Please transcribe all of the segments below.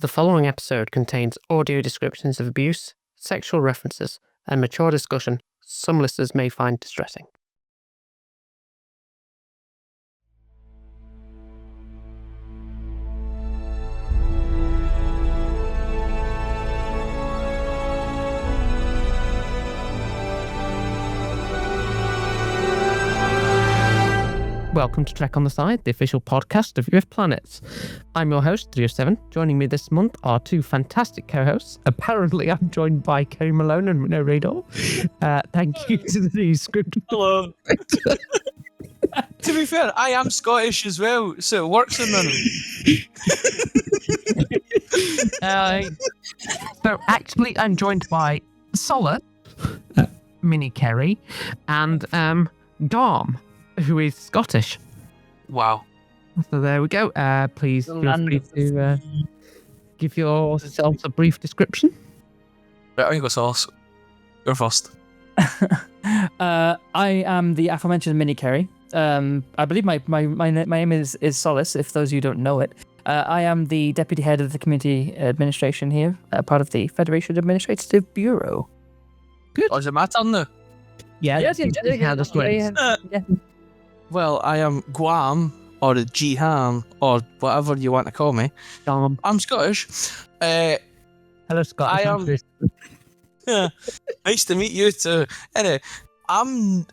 The following episode contains audio descriptions of abuse, sexual references, and mature discussion some listeners may find distressing. Welcome to Trek on the Side, the official podcast of UF Planets. I'm your host, 307. Joining me this month are two fantastic co-hosts. Apparently, I'm joined by Kerry Malone and no Radar. Thank you to the script. Hello. To be fair, I am Scottish as well, so it works in me. So actually, I'm joined by Solace, Mini Kerry, and Gham, who is Scottish. Wow. So there we go. Please feel free to give yourselves a brief description. Right, I'm going to go Solace. You're first. I am the aforementioned Mini Kerry. I believe my name is Solace, if those of you don't know it. I am the deputy head of the community administration here, part of the Federation Administrative Bureau. Good. Oh, is it my turn now? Yeah. Well, I am Gham, or the Gham, or whatever you want to call me. I'm Scottish. Hello, Scott. Nice to meet you too. Anyway, I'm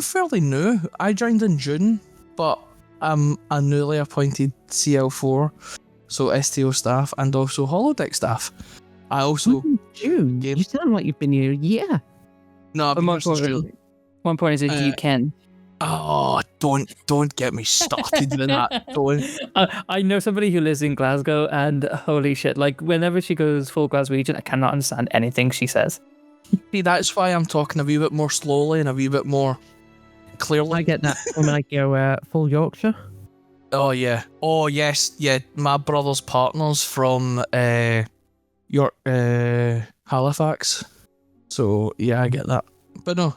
fairly new. I joined in June, but I'm a newly appointed CL4, so STO staff and also holodeck staff. I also June. You sound like you've been here a year. no. I've been here since June. One point is that you can. Oh, don't get me started with that. Don't. I know somebody who lives in Glasgow, and holy shit, like whenever she goes full Glaswegian, I cannot understand anything she says. See, that's why I'm talking a wee bit more slowly and a wee bit more clearly. I get that when I go full Yorkshire. Oh yeah. Oh yes. Yeah. My brother's partner's from York, Halifax. So yeah, I get that. But no,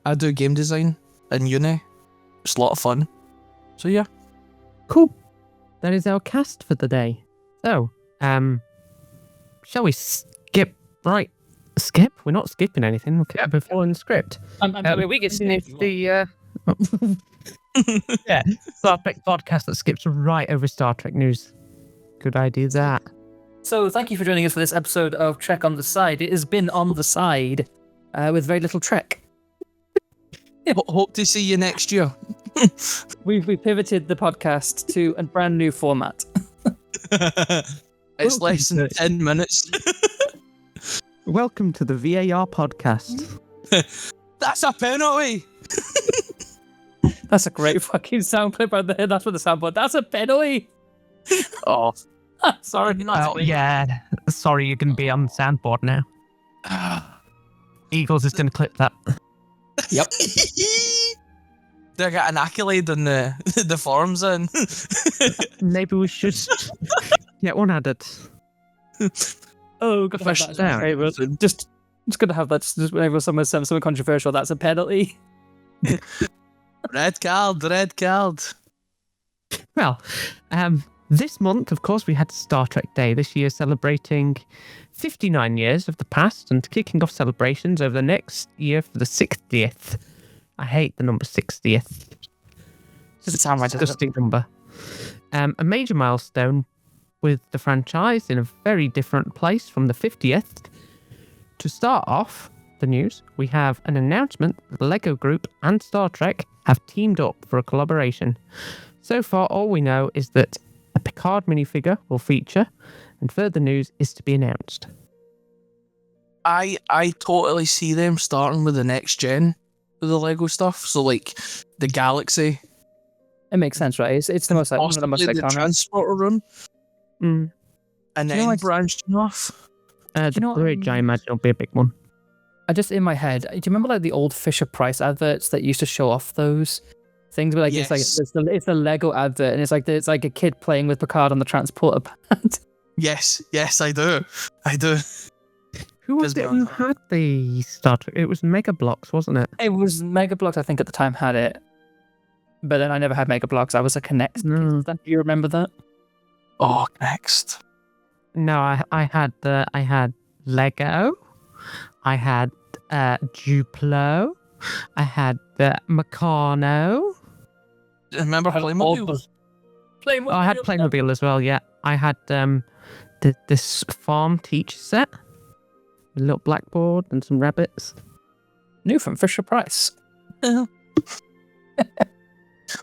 I do game design in uni. It's a lot of fun. So yeah. Cool. That is our cast for the day. So, shall we skip? Right. Skip? We're not skipping anything. Okay, we're following the script. We get Yeah, Star Trek podcast that skips right over Star Trek news. Good idea, that. So thank you for joining us for this episode of Trek on the Side. It has been on the side with very little Trek. Hope to see you next year. We've pivoted the podcast to a brand new format. It's less than 10 minutes. Welcome to the VAR podcast. That's a penalty. That's a great fucking sound clip right there. That's what the soundboard. That's a penalty. Oh, Sorry, not me. Yeah. Sorry, you're going to be on the soundboard now. Eagles is going to clip that. Yep. They got an accolade on the forums then. Maybe we should get one added. Oh, good Fish down. Just gonna have that. Just whenever someone says something controversial, that's a penalty. Red card. Well, this month, of course, we had Star Trek Day this year, celebrating 59 years of the past and kicking off celebrations over the next year for the 60th. I hate the number 60th. Doesn't sound right. Disgusting number. A major milestone with the franchise in a very different place from the 50th. To start off the news, we have an announcement that the Lego Group and Star Trek have teamed up for a collaboration. So far, all we know is that a Picard minifigure will feature, and further news is to be announced. I totally see them starting with the next gen of the Lego stuff. So like the Galaxy, It makes sense, right? It's the most like one of the most possibly the iconic. transporter room, and then branching off. The bridge, I imagine, will be a big one. I just in my head. Do you remember like the old Fisher Price adverts that used to show off those things? Where, like Yes. it's the Lego advert, and it's like a kid playing with Picard on the transporter pad. Yes, I do. Who was it who had the Star Trek? It was Mega Bloks, wasn't it? It was Mega Bloks, I think, at the time had it. But then I never had Mega Bloks. I was a Connect. No. Do you remember that? Oh, next. No, I had Lego. I had Duplo. I had Meccano. Remember Playmobil? Playmobil. Oh, I had Playmobil as well. Yeah, I had this farm teacher set, a little blackboard and some rabbits. New from Fisher Price.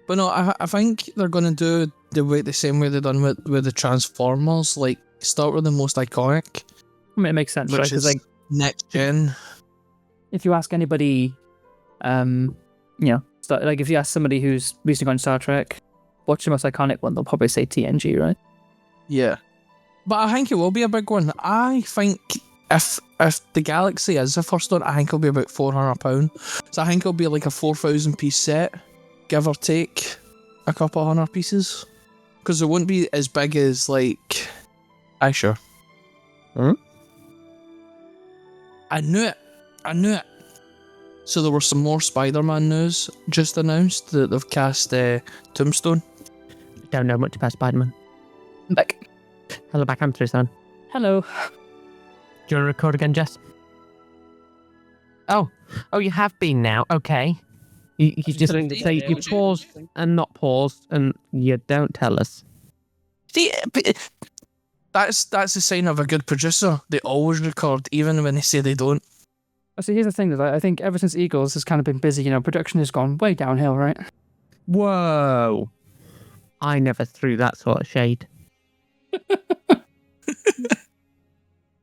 But no, I think they're gonna do the same way they done with the Transformers. Like start with the most iconic, I mean, it makes sense, right? which Because is like, next gen. if you ask anybody, if you ask somebody who's recently gone Star Trek, what's the most iconic one? They'll probably say TNG, right? Yeah, but I think it will be a big one. I think if the Galaxy is the first one, I think it'll be about £400. So I think it'll be like a 4,000 piece set, give or take a couple hundred pieces, because it won't be as big as like. I sure. Hmm? I knew it. So there were some more Spider-Man news just announced that they've cast Tombstone. Don't know much about Spider-Man. Back. Hello, back. I'm through, son. Hello. Do you want to record again, Jess? Oh, you have been now. Okay. You just say you paused and not paused, and you don't tell us. See, that's a sign of a good producer. They always record, even when they say they don't. So here's the thing that I think ever since Eagles has kind of been busy, production has gone way downhill, right? Whoa! I never threw that sort of shade.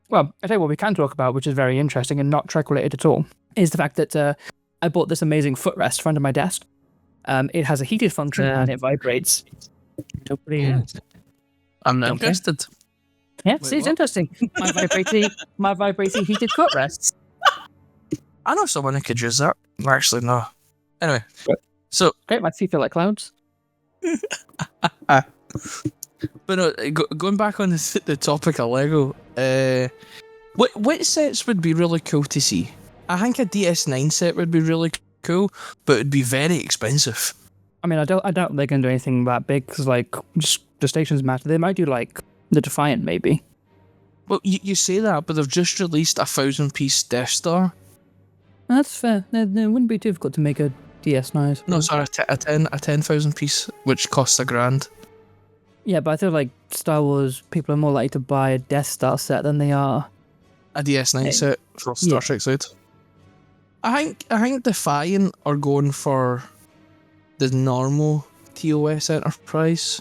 Well, I tell you what we can talk about, which is very interesting and not Trek related at all, is the fact that I bought this amazing footrest for under my desk. It has a heated function and it vibrates. I'm not Okay. interested. Yeah, Wait, see, it's what? interesting. My vibrating heated footrests. I know someone who could use that. Actually, no. Anyway, so Great, my feet feel like clouds. but no, going back on the topic of Lego, what sets would be really cool to see? I think a DS9 set would be really cool, but it'd be very expensive. I mean, I doubt they're going to do anything that big because, just the stations matter. They might do, the Defiant, maybe. Well, you say that, but they've just released 1,000-piece Death Star. That's fair. It wouldn't be difficult to make a DS9. No, sorry, a 10,000-piece, which costs $1,000. Yeah, but I feel like Star Wars people are more likely to buy a Death Star set than they are A DS9 set for Star Trek side. I think Defiant are going for the normal TOS Enterprise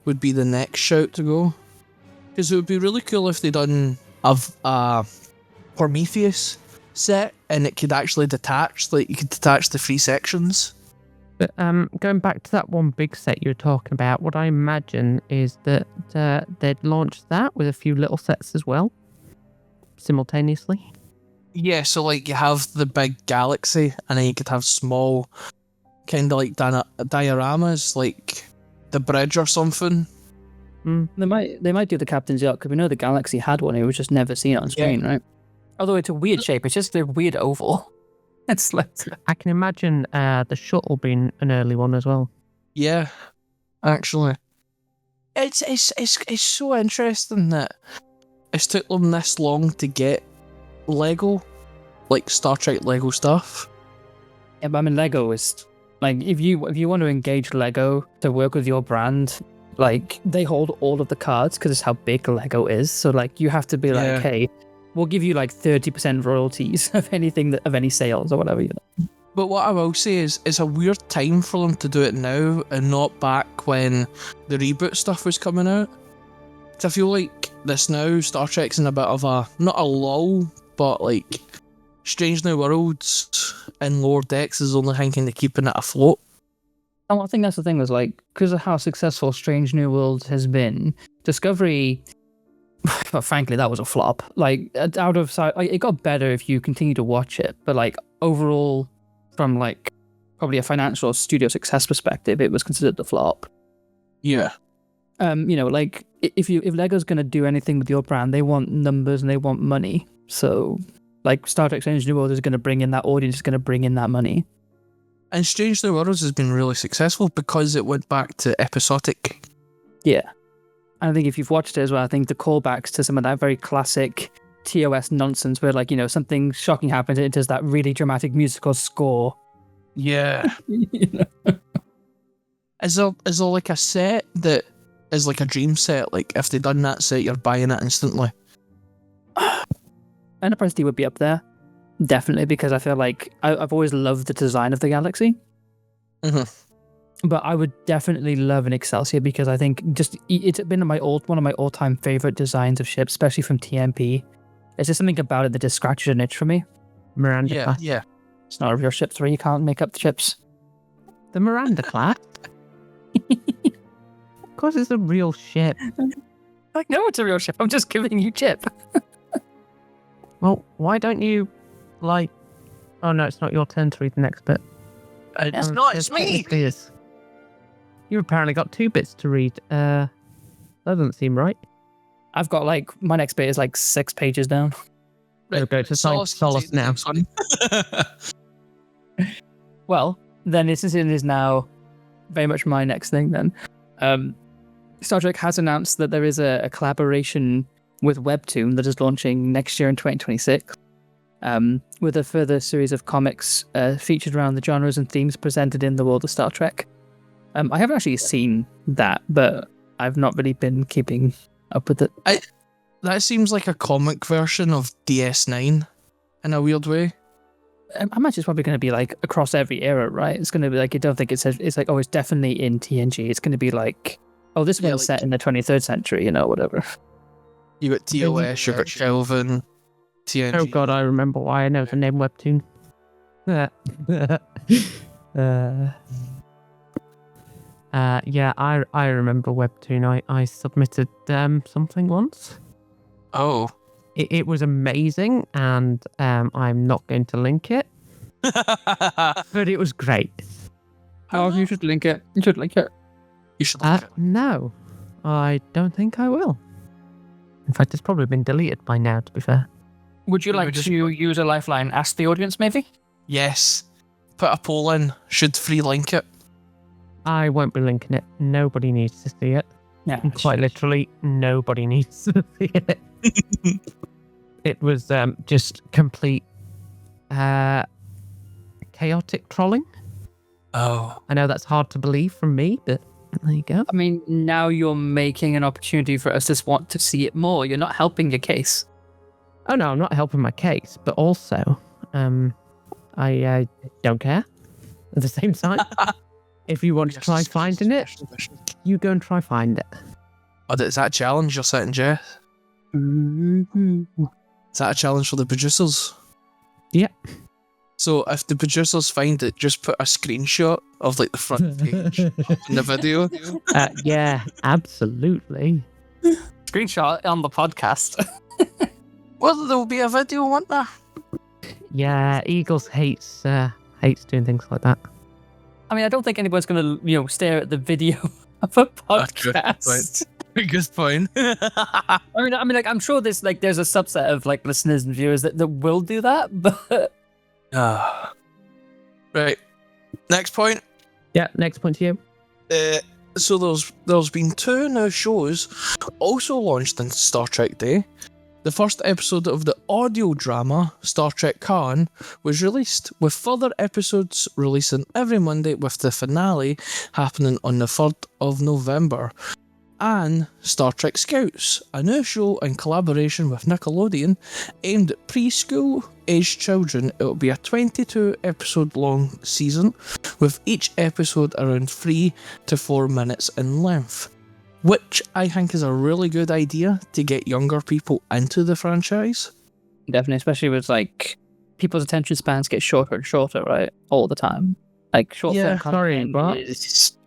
would be the next shout to go. Because it would be really cool if they done a Prometheus set and it could actually detach, like you could detach the 3 sections. But going back to that one big set you were talking about, what I imagine is that they'd launch that with a few little sets as well, simultaneously. Yeah, so like you have the big Galaxy and then you could have small kind of like dioramas, like the bridge or something. They might do the Captain's Yacht because we know the Galaxy had one. It was just never seen on screen, right? Although it's a weird shape. It's just a weird oval. It's like I can imagine the shuttle being an early one as well. Yeah, actually, it's so interesting that it's took them this long to get Lego, like Star Trek Lego stuff. yeah, but I mean, Lego is like if you want to engage Lego to work with your brand, like they hold all of the cards because it's how big Lego is. So like you have to be Yeah. like, hey, we'll give you like 30% royalties of anything of any sales or whatever. But what I will say is, it's a weird time for them to do it now and not back when the reboot stuff was coming out. 'Cause I feel like this now, Star Trek's in a bit of a, not a lull, but like Strange New Worlds and Lower Decks is only thinking of keeping it afloat. And I think that's the thing was like because of how successful Strange New Worlds has been, Discovery. Well, frankly, that was a flop. Like out of sight, it got better if you continue to watch it, but like overall, from like probably a financial studio success perspective, it was considered a flop. Yeah. Like if Lego's gonna do anything with your brand, they want numbers and they want money. So, like Star Trek: Strange New Worlds is gonna bring in that audience, is gonna bring in that money. And Strange New Worlds has been really successful because it went back to episodic. Yeah. I think if you've watched it as well, I think the callbacks to some of that very classic TOS nonsense where, like, something shocking happens and it does that really dramatic musical score. Yeah. Is there like a set that is like a dream set? Like, if they done that set, you're buying it instantly? Enterprise D would be up there, definitely, because I feel like I've always loved the design of the Galaxy. Mm-hmm. But I would definitely love an Excelsior because I think it's been one of my all-time favorite designs of ships, especially from TMP. There's just something about it that just scratches an itch for me. Miranda class. Yeah. It's not a real ship, 3. You can't make up the ships. The Miranda class? Of course it's a real ship. I know it's a real ship. I'm just giving you chip. Well, why don't you, like... Oh, no, it's not your turn to read the next bit. It's not, it's me! It is. You've apparently got 2 bits to read. That doesn't seem right. I've got, like, my next bit is, like, 6 pages down. We'll go to Solace now. Well, then this is now very much my next thing then. Star Trek has announced that there is a collaboration with Webtoon that is launching next year in 2026, with a further series of comics featured around the genres and themes presented in the world of Star Trek. I haven't actually seen that, but I've not really been keeping up with it. That seems like a comic version of DS9 in a weird way. I imagine it's probably going to be like across every era, right? It's going to be like, I don't think it says, it's like, oh, it's definitely in TNG. It's going to be like, oh, this one's set in the 23rd century, whatever. You got TOS, you got Kelvin, TNG. Oh god, I remember why I know the name Webtoon. Yeah, I remember Webtoon. I submitted something once. Oh. It was amazing, and I'm not going to link it. But it was great. Oh, you should link it. You should link it. You should link it. No, I don't think I will. In fact, it's probably been deleted by now, to be fair. Would you like to use a lifeline? Ask the audience, maybe? Yes. Put a poll in. Should free link it? I won't be linking it. Nobody needs to see it. Yeah. And quite literally, nobody needs to see it. It was just complete chaotic trolling. Oh. I know that's hard to believe from me, but there you go. I mean, now you're making an opportunity for us to want to see it more. You're not helping your case. Oh no, I'm not helping my case, but also, I don't care. At the same time, if you want to try finding it, you go and try find it. Oh, is that a challenge you're setting, Jess? Is that a challenge for the producers? Yeah. So if the producers find it, just put a screenshot of like the front page in the video. Yeah, absolutely. Screenshot on the podcast. Well, there'll be a video, won't there? Yeah, Eagles hates doing things like that. I mean, I don't think anyone's going to, stare at the video of a podcast. Good point. I mean, like, I'm sure there's a subset of like listeners and viewers that will do that, but. Right. Next point. Yeah, next point to you. So there's been 2 new shows also launched in Star Trek Day. The first episode of the audio drama, Star Trek Khan, was released, with further episodes releasing every Monday, with the finale happening on the 3rd of November. And Star Trek Scouts, a new show in collaboration with Nickelodeon, aimed at preschool-aged children. It will be a 22-episode-long season, with each episode around 3 to 4 minutes in length. Which I think is a really good idea to get younger people into the franchise. Definitely, especially with like people's attention spans get shorter and shorter, right? All the time. Like short Yeah, form sorry, content what? is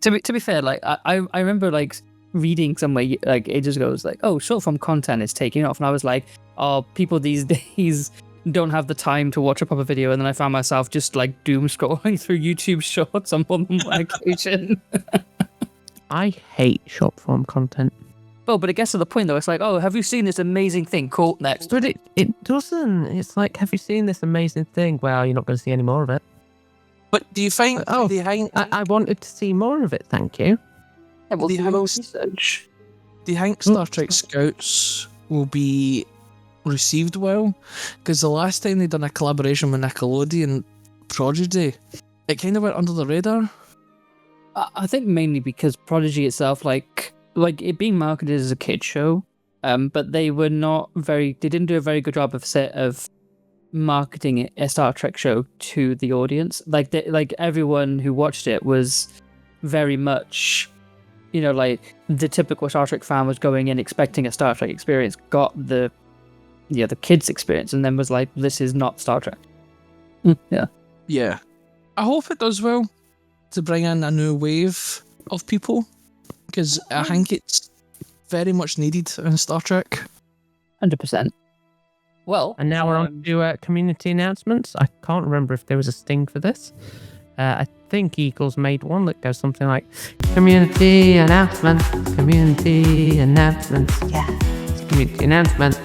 to be fair, like I remember like reading somewhere like ages ago, it was like, oh, short form content is taking off, and I was like, oh, people these days don't have the time to watch a proper video, and then I found myself just like doom scrolling through YouTube shorts on one occasion. I hate short form content. Oh, but it gets to the point though, it's like, oh, have you seen this amazing thing? Cool, next. But it doesn't. It's like, have you seen this amazing thing? Well, you're not going to see any more of it. But do you think Oh, the Hank? I wanted to see more of it, thank you. Yeah, we'll The do a little house- research. Do you think Star Trek Scouts will be received well? Because the last time they done a collaboration with Nickelodeon, Prodigy, it kind of went under the radar. I think mainly because Prodigy itself, like it being marketed as a kid show, but they didn't do a very good job of marketing a Star Trek show to the audience. Like everyone who watched it was very much, like the typical Star Trek fan was going in expecting a Star Trek experience, got the kids experience, and then was like, this is not Star Trek. Yeah. Yeah. I hope it does well to bring in a new wave of people, because I think it's very much needed in Star Trek. 100%. Well, And now we're on to community announcements. I can't remember if there was a sting for this. I think Eagles made one that goes something like, community announcements, community announcements. Yeah, it's community announcements.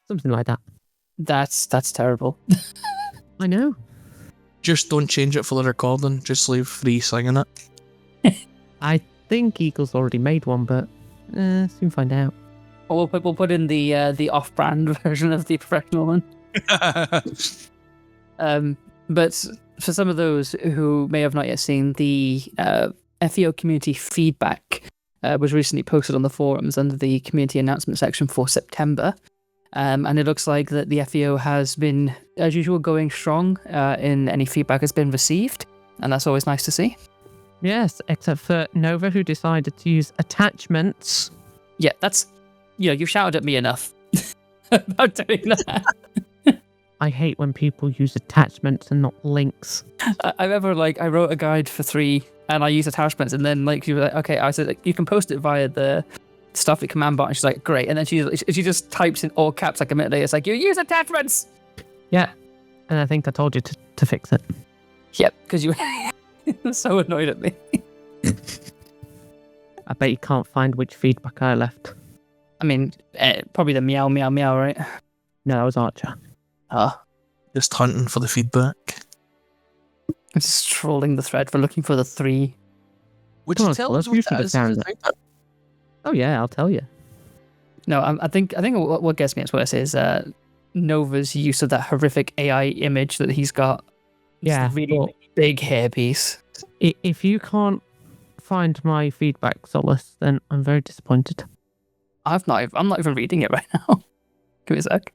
Something like that. That's terrible. I know. Just don't change it for the recording. Just leave free singing it. I think Eagles already made one, but soon find out. Or we'll put in the off-brand version of the professional one. But for some of those who may have not yet seen, the FEO community feedback was recently posted on the forums under the community announcement section for September. And it looks like that the FEO has been, as usual, going strong in any feedback has been received. And that's always nice to see. Yes, except for Nova, who decided to use attachments. Yeah, that's... you shouted at me enough about doing that. I hate when people use attachments and not links. I remember, I wrote a guide for 3, and I used attachments, and then, she was like, okay, I said, you can post it via the stuff at command bar, and she's like, great. And then she just types in all caps a minute later. It's like, you use attachments! Yeah, and I think I told you to fix it. Yep, because you were so annoyed at me. I bet you can't find which feedback I left. I mean, probably the meow, meow, meow, right? No, that was Archer. Just hunting for the feedback. I'm just trolling the thread for looking for the 3. Would Come you on, tell Solace, us what you should that have is? found it. Oh yeah, I'll tell you. No, I think what gets me at Solace is Nova's use of that horrific AI image that he's got. Yeah, It's a really big hairpiece. If you can't find my feedback, Solace, then I'm very disappointed. I'm not even reading it right now. Give me a sec.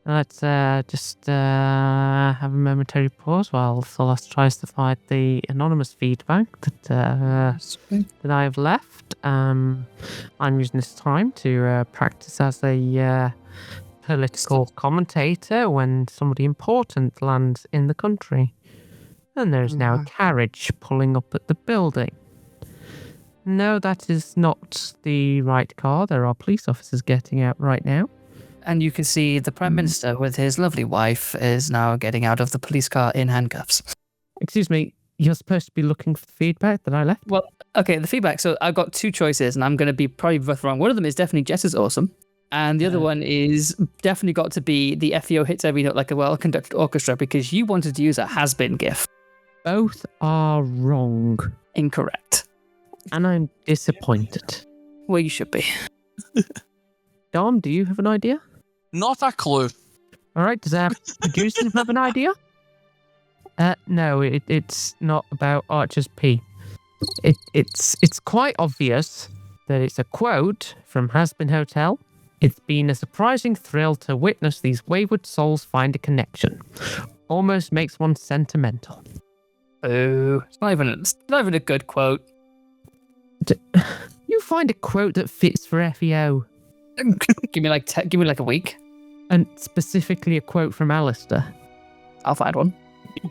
Let's just have a momentary pause while Solace tries to find the anonymous feedback that I have left. I'm using this time to practice as a political commentator when somebody important lands in the country. And there's now a carriage pulling up at the building. No, that is not the right car. There are police officers getting out right now. And you can see the Prime Minister with his lovely wife is now getting out of the police car in handcuffs. Excuse me, you're supposed to be looking for the feedback that I left? Well, okay, the feedback. So I've got 2 choices, and I'm going to be probably both wrong. One of them is definitely Jess is awesome. And the other one is definitely got to be the FEO hits every note like a well-conducted orchestra, because you wanted to use a has-been gif. Both are wrong. Incorrect. And I'm disappointed. Well, you should be. Dom, do you have an idea? Not a clue. All right, does our producer have an idea? No, it's not about Archer's P. It's quite obvious that it's a quote from Has-Been Hotel. It's been a surprising thrill to witness these wayward souls find a connection. Almost makes one sentimental. Oh, it's not even a good quote. You find a quote that fits for FEO. Give me like a week. And specifically a quote from Alistair. I'll find one.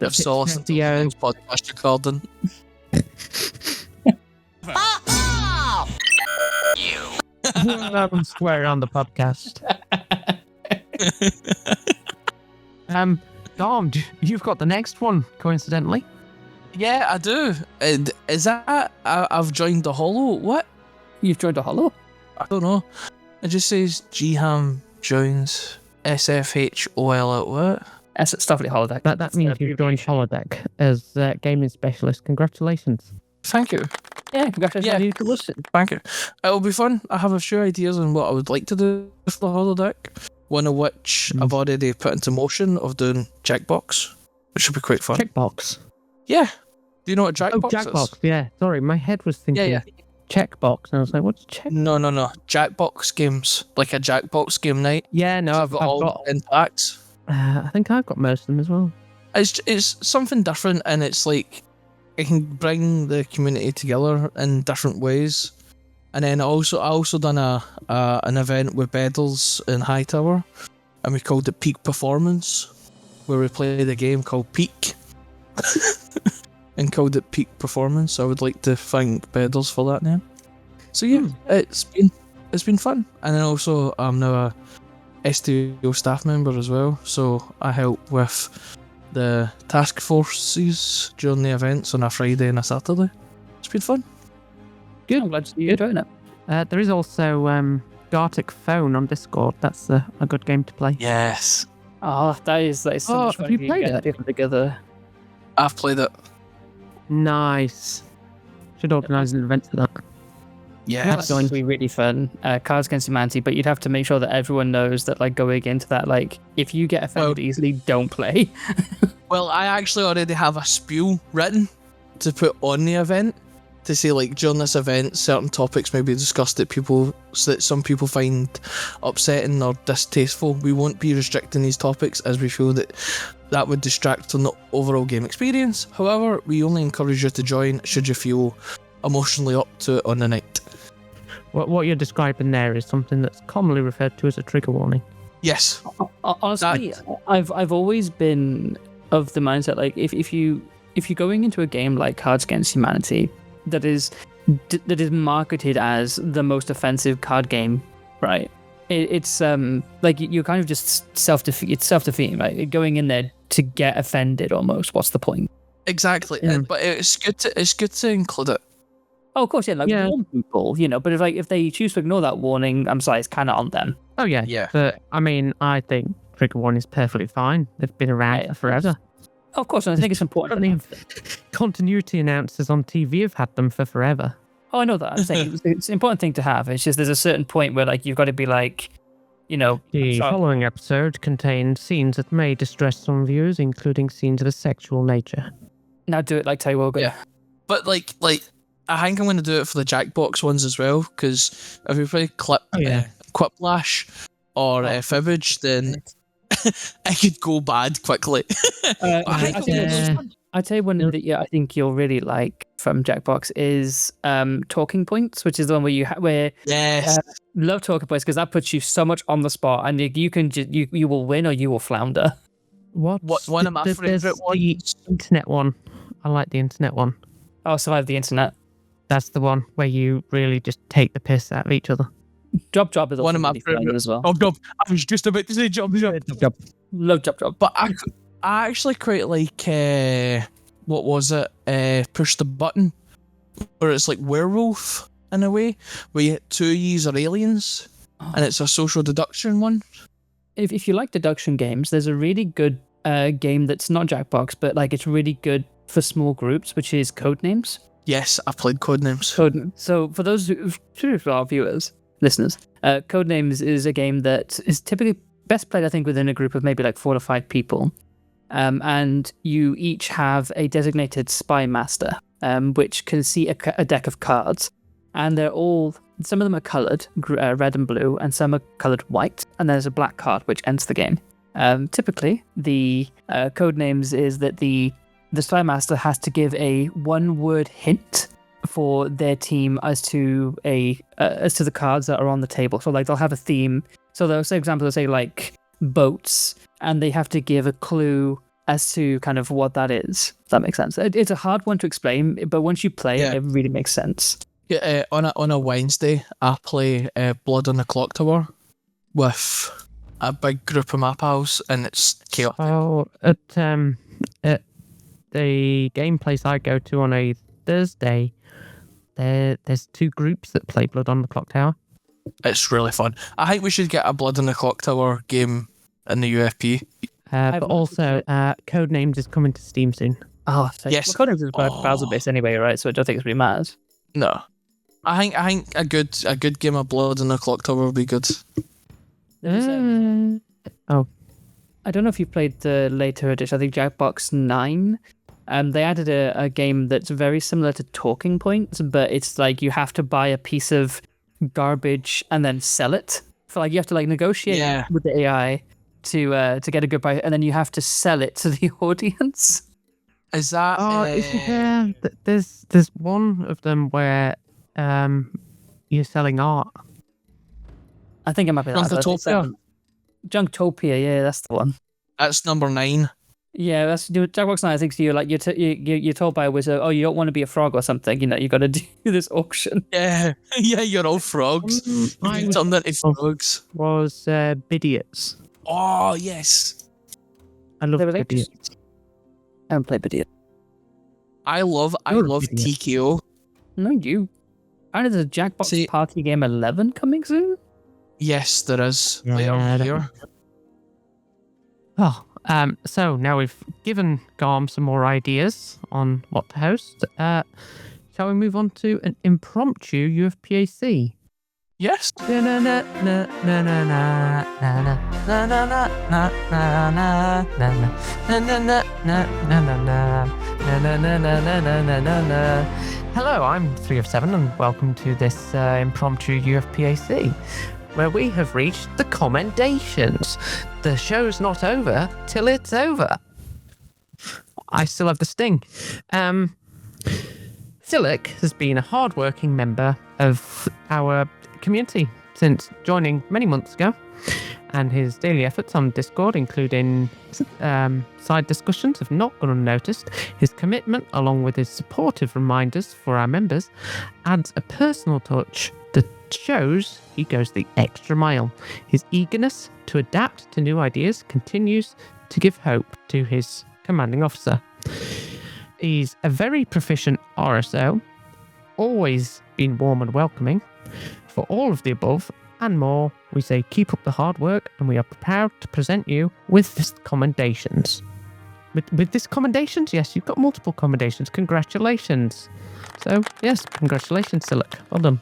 If Solace and Tom's podcast recording. I'm swear on the podcast. Dom, you've got the next one, coincidentally. Yeah, I do. Is that I've joined the Hollow? What? You've joined a hollow? I don't know. It just says Gham joins SFHOL at what? Starfleet holodeck. That means you've joined Holodeck as gaming specialist. Congratulations. Thank you. Yeah, congratulations Yeah. on your promotion. Thank you. It'll be fun. I have a few ideas on what I would like to do with the holodeck. One of which I've already put into motion of doing Jackbox, which should be quite fun. Checkbox. Yeah. Do you know what Jackbox is? Jackbox. Yeah. Sorry, my head was thinking Yeah. checkbox, and I was like, "What's check?" No. Jackbox games, like a Jackbox game night. Yeah, no, So I've all got. in packs. I think I've got most of them as well. It's something different, and it's like it can bring the community together in different ways. And then I also done an event with Beddles in Hightower, and we called it Peak Performance, where we played a game called Peak, and called it Peak Performance. So I would like to thank Beddles for that name. So yeah, it's been fun, and then also I'm now a STO staff member as well, so I help with the task forces during the events on a Friday and a Saturday. It's been fun. Good. I'm glad to see you enjoying it. There is also Gartic Phone on Discord. That's a good game to play. Yes, Oh, that is so Oh, much have fun. you can played get it? people together. I've played it. Nice. Should organise an event for that. That's going to be really fun. Cards Against Humanity, but you'd have to make sure that everyone knows that, like, going into that, like, if you get offended easily, don't play. Well, I actually already have a spiel written to put on the event to say, like, during this event, certain topics may be discussed that some people find upsetting or distasteful. We won't be restricting these topics as we feel that would distract from the overall game experience. However, we only encourage you to join should you feel emotionally up to it on the night. What you're describing there is something that's commonly referred to as a trigger warning. Yes. Honestly, I've always been of the mindset, like, if you're going into a game like Cards Against Humanity that is marketed as the most offensive card game, right? It's like you're kind of just self-defeat. It's self-defeating, right? Going in there to get offended almost. What's the point? Exactly. Yeah. But it's good to include it. Oh, of course, yeah. Like, warn people, but if they choose to ignore that warning, I'm sorry, it's kind of on them. Oh yeah. Yeah. But I mean, I think trigger warning is perfectly fine. They've been around for forever. Of course, and I think it's important. Plenty of continuity announcers on TV have had them for forever. Oh, I know that. I'm saying it's an important thing to have. It's just there's a certain point where, like, you've got to be like, The following episode contains scenes that may distress some viewers, including scenes of a sexual nature. Now do it like Ty Wogan. Yeah. But like I think I'm going to do it for the Jackbox ones as well, because if we play Quiplash or Fibbage, then it could go bad quickly. I'd say one that I think you'll really like from Jackbox is Talking Points, which is the one where Yes. love Talking Points because that puts you so much on the spot, and you can you will win or you will flounder. One of my favourite ones? The internet one. I like the internet one. Oh, Survive the Internet. That's the one where you really just take the piss out of each other. Job is also One of my really fun favourite as well. Oh, Job. I was just about to say Job. Love Job. But I actually quite like, what was it? Push the Button, where it's like werewolf in a way, where you hit 2 E's are aliens, and it's a social deduction one. If you like deduction games, there's a really good game that's not Jackbox, but like it's really good for small groups, which is Codenames. Yes, I played Codenames. So for those for our listeners, Codenames is a game that is typically best played, I think, within a group of maybe like 4 to 5 people. And you each have a designated spy master, which can see a deck of cards. And some of them are coloured, red and blue, and some are coloured white. And there's a black card, which ends the game. Typically, the Codenames is that the spy master has to give a one-word hint for their team as to the cards that are on the table. So like they'll have a theme. So they'll say, example, they'll say like boats, and they have to give a clue as to kind of what that is. If that makes sense. It's a hard one to explain, but once you play it, it really makes sense. Yeah, on a Wednesday, I play Blood on the Clock Tower with a big group of my pals, and it's chaotic. Oh, at the game place I go to on a Thursday, there's 2 groups that play Blood on the Clock Tower. It's really fun. I think we should get a Blood on the Clock Tower game in the UFP. But also, Codenames is coming to Steam soon. Oh, Yes. Well, Codenames is browser based anyway, right? So I don't think it's really matters. No. I think a good game of Blood in the Clock Tower would be good. There's, Oh, I don't know if you played the later edition. I think Jackbox 9. They added a game that's very similar to Talking Points, but it's like you have to buy a piece of garbage and then sell it. For like you have to like negotiate with the AI to get a good price, and then you have to sell it to the audience. Is that? there's one of them where you're selling art. I think it might be that. Junktopia? Junktopia, yeah, that's the one. That's number 9. Yeah, that's Jackbox 9. I think so. You're like you're told by a wizard, oh, you don't want to be a frog or something. You know, you got to do this auction. Yeah, you're all frogs. You turned into frogs. Was Bidiots. Oh yes, I love They were like- Bidiots. I haven't played Idiot. I love You're an idiot. TKO. No, you. Apparently there's a Jackbox See- Party Game 11 coming soon. Yes, there is. Yeah, Later that- here. Oh, so now we've given Gham some more ideas on what to host. Shall we move on to an impromptu UFPAC? Yes. Hello, I'm 3 of 7 and welcome to this impromptu UFPAC, where we have reached the commendations. The show's not over till it's over. I still have the sting. Silik has been a hard-working member of our community since joining many months ago, and his daily efforts on Discord, including side discussions, have not gone unnoticed. His commitment, along with his supportive reminders for our members, adds a personal touch that shows he goes the extra mile. His eagerness to adapt to new ideas continues to give hope to his commanding officer. He's a very proficient RSO, always been warm and welcoming. For all of the above and more, we say keep up the hard work, and we are proud to present you with this commendations. With this commendations, yes, you've got multiple commendations. Congratulations. So, yes, congratulations, Silik. Well done.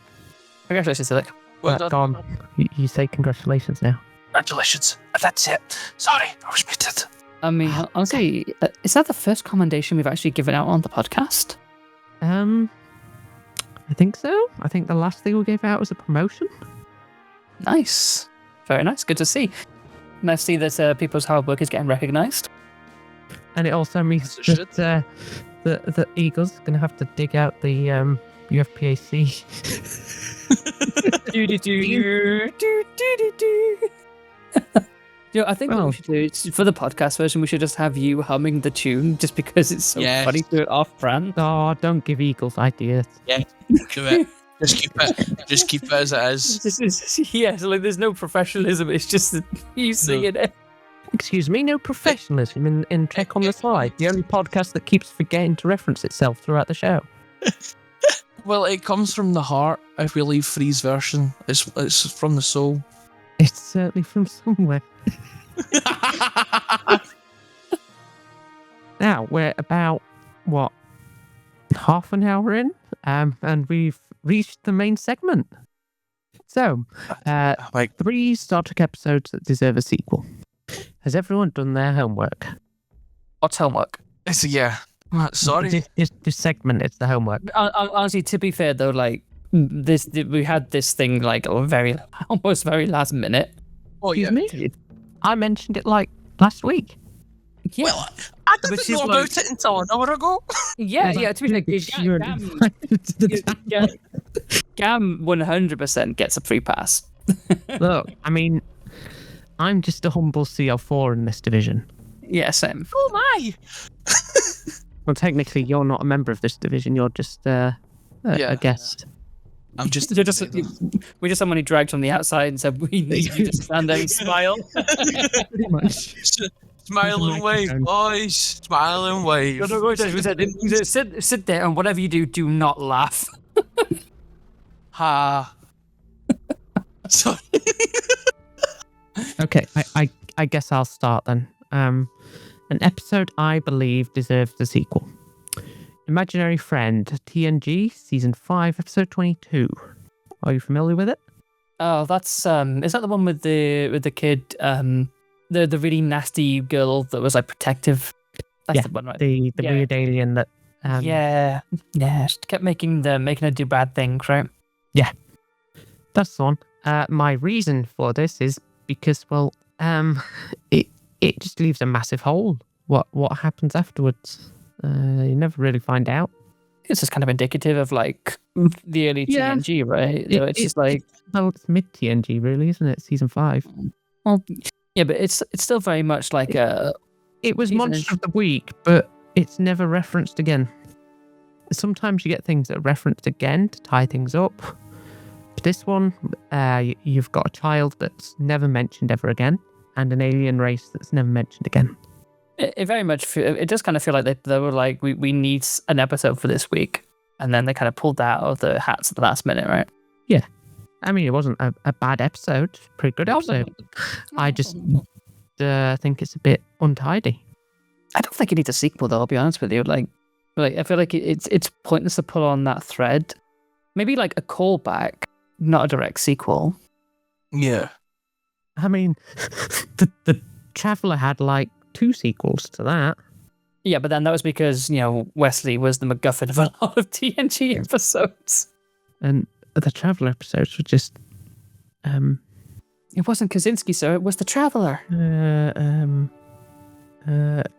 Congratulations, Silik. Well done. Gham, you say congratulations now. Congratulations. That's it. Sorry, I was muted. I mean, honestly, is that the first commendation we've actually given out on the podcast? I think so. I think the last thing we gave out was a promotion. Nice. Very nice. Good to see. Nice to see that people's hard work is getting recognised. And it also means As it that the Eagles are going to have to dig out the UFPAC. I think what we should do is, for the podcast version, we should just have you humming the tune just because it's so Yes. funny to do it off brand. Oh, don't give Eagles ideas. Yeah, do it. Just keep it as it is. Yeah, so like there's no professionalism, it's just you singing it. Excuse me, no professionalism in Check on the Slide, the only podcast that keeps forgetting to reference itself throughout the show. Well, it comes from the heart. If we leave Free's version, it's from the soul. It's certainly from somewhere. Now, we're about, half an hour in, and we've reached the main segment. So, Like 3 Star Trek episodes that deserve a sequel. Has everyone done their homework? What's homework? it's sorry. This segment is the homework. Honestly, to be fair though, like we had this thing like almost very last minute. Oh yeah. Excuse me? I mentioned it like last week. Yeah, Well, I Which didn't is know like- about it until an hour ago. yeah. To be fair, Gham 100% gets a free pass. Look, I mean, I'm just a humble CL4 in this division. Yeah, same. Oh my! Well, technically, you're not a member of this division. You're just a guest. I'm just. We're just someone who dragged from the outside and said, we need you to stand there and smile. Pretty much. Smile and wave, boys. Smile and wave. We said, sit there and whatever you do, do not laugh. Ha. Sorry. Okay, I guess I'll start then. An episode I believe deserves a sequel. Imaginary Friend, TNG, Season 5, Episode 22. Are you familiar with it? Oh, that's is that the one with the kid, the really nasty girl that was like protective? That's the one, right? The Yeah. weird alien that... yeah, she kept making her do bad things, right? Yeah, that's the one. My reason for this is because, well, it just leaves a massive hole. What happens afterwards? You never really find out. It's just kind of indicative of like the early Yeah. TNG, right? So it's just like, Well, it's mid TNG, really, isn't it? Season 5. well, yeah, but it's still very much like a. It was Season- Monster of the Week, but it's never referenced again. Sometimes you get things that are referenced again to tie things up. But this one, you've got a child that's never mentioned ever again, and an alien race that's never mentioned again. It very much it does kind of feel like they were like we need an episode for this week, and then they kind of pulled that out of the hats at the last minute, right? I mean, it wasn't a bad episode. Pretty good episode. I just think it's a bit untidy. I don't think it needs a sequel, though. I'll be honest with you. Like I feel like it's pointless to pull on that thread. Maybe like a callback, not a direct sequel. Yeah. I mean, the Traveller had like 2 sequels to that. Yeah, but then that was because Wesley was the MacGuffin of a lot of TNG episodes. And the Traveller episodes were just... It wasn't Kaczynski, sir. It was the Traveller.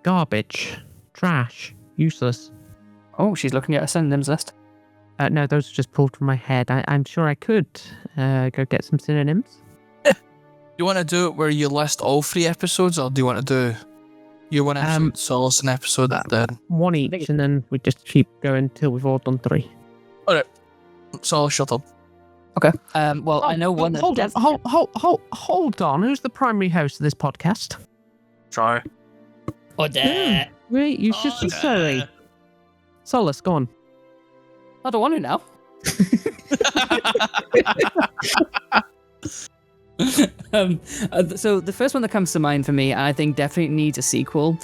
Garbage. Trash. Useless. Oh, she's looking at a synonyms list. No, those are just pulled from my head. I'm sure I could go get some synonyms. Do you want to do it where you list all 3 episodes, or do you want to do one episode, Solace, an episode, then One each, and then we just keep going till we've all done 3. Solace, shut up. Okay. Well, I know one. Hold on. Who's the primary host of this podcast? Try. I Wait, you should be sorry. Solace, go on. don't want to now. So the first one that comes to mind for me, and I think definitely needs a sequel,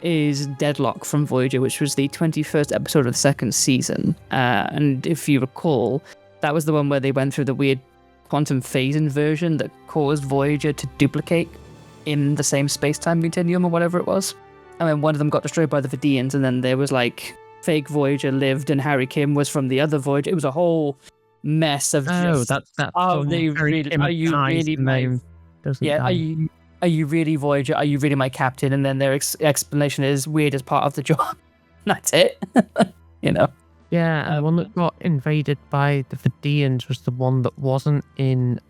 is Deadlock from Voyager, which was the 21st episode of the 2nd season. And if you recall, that was the one where they went through the weird quantum phase inversion that caused Voyager to duplicate in the same space-time continuum or whatever it was. And then one of them got destroyed by the Vidians, and then there was like fake Voyager lived and Harry Kim was from the other Voyager. It was a whole mess of just... that's are you really Voyager? Are you really my captain? And then their explanation is weird as part of the job. That's it. Yeah, and the one that got invaded by the Vidians was the one that wasn't in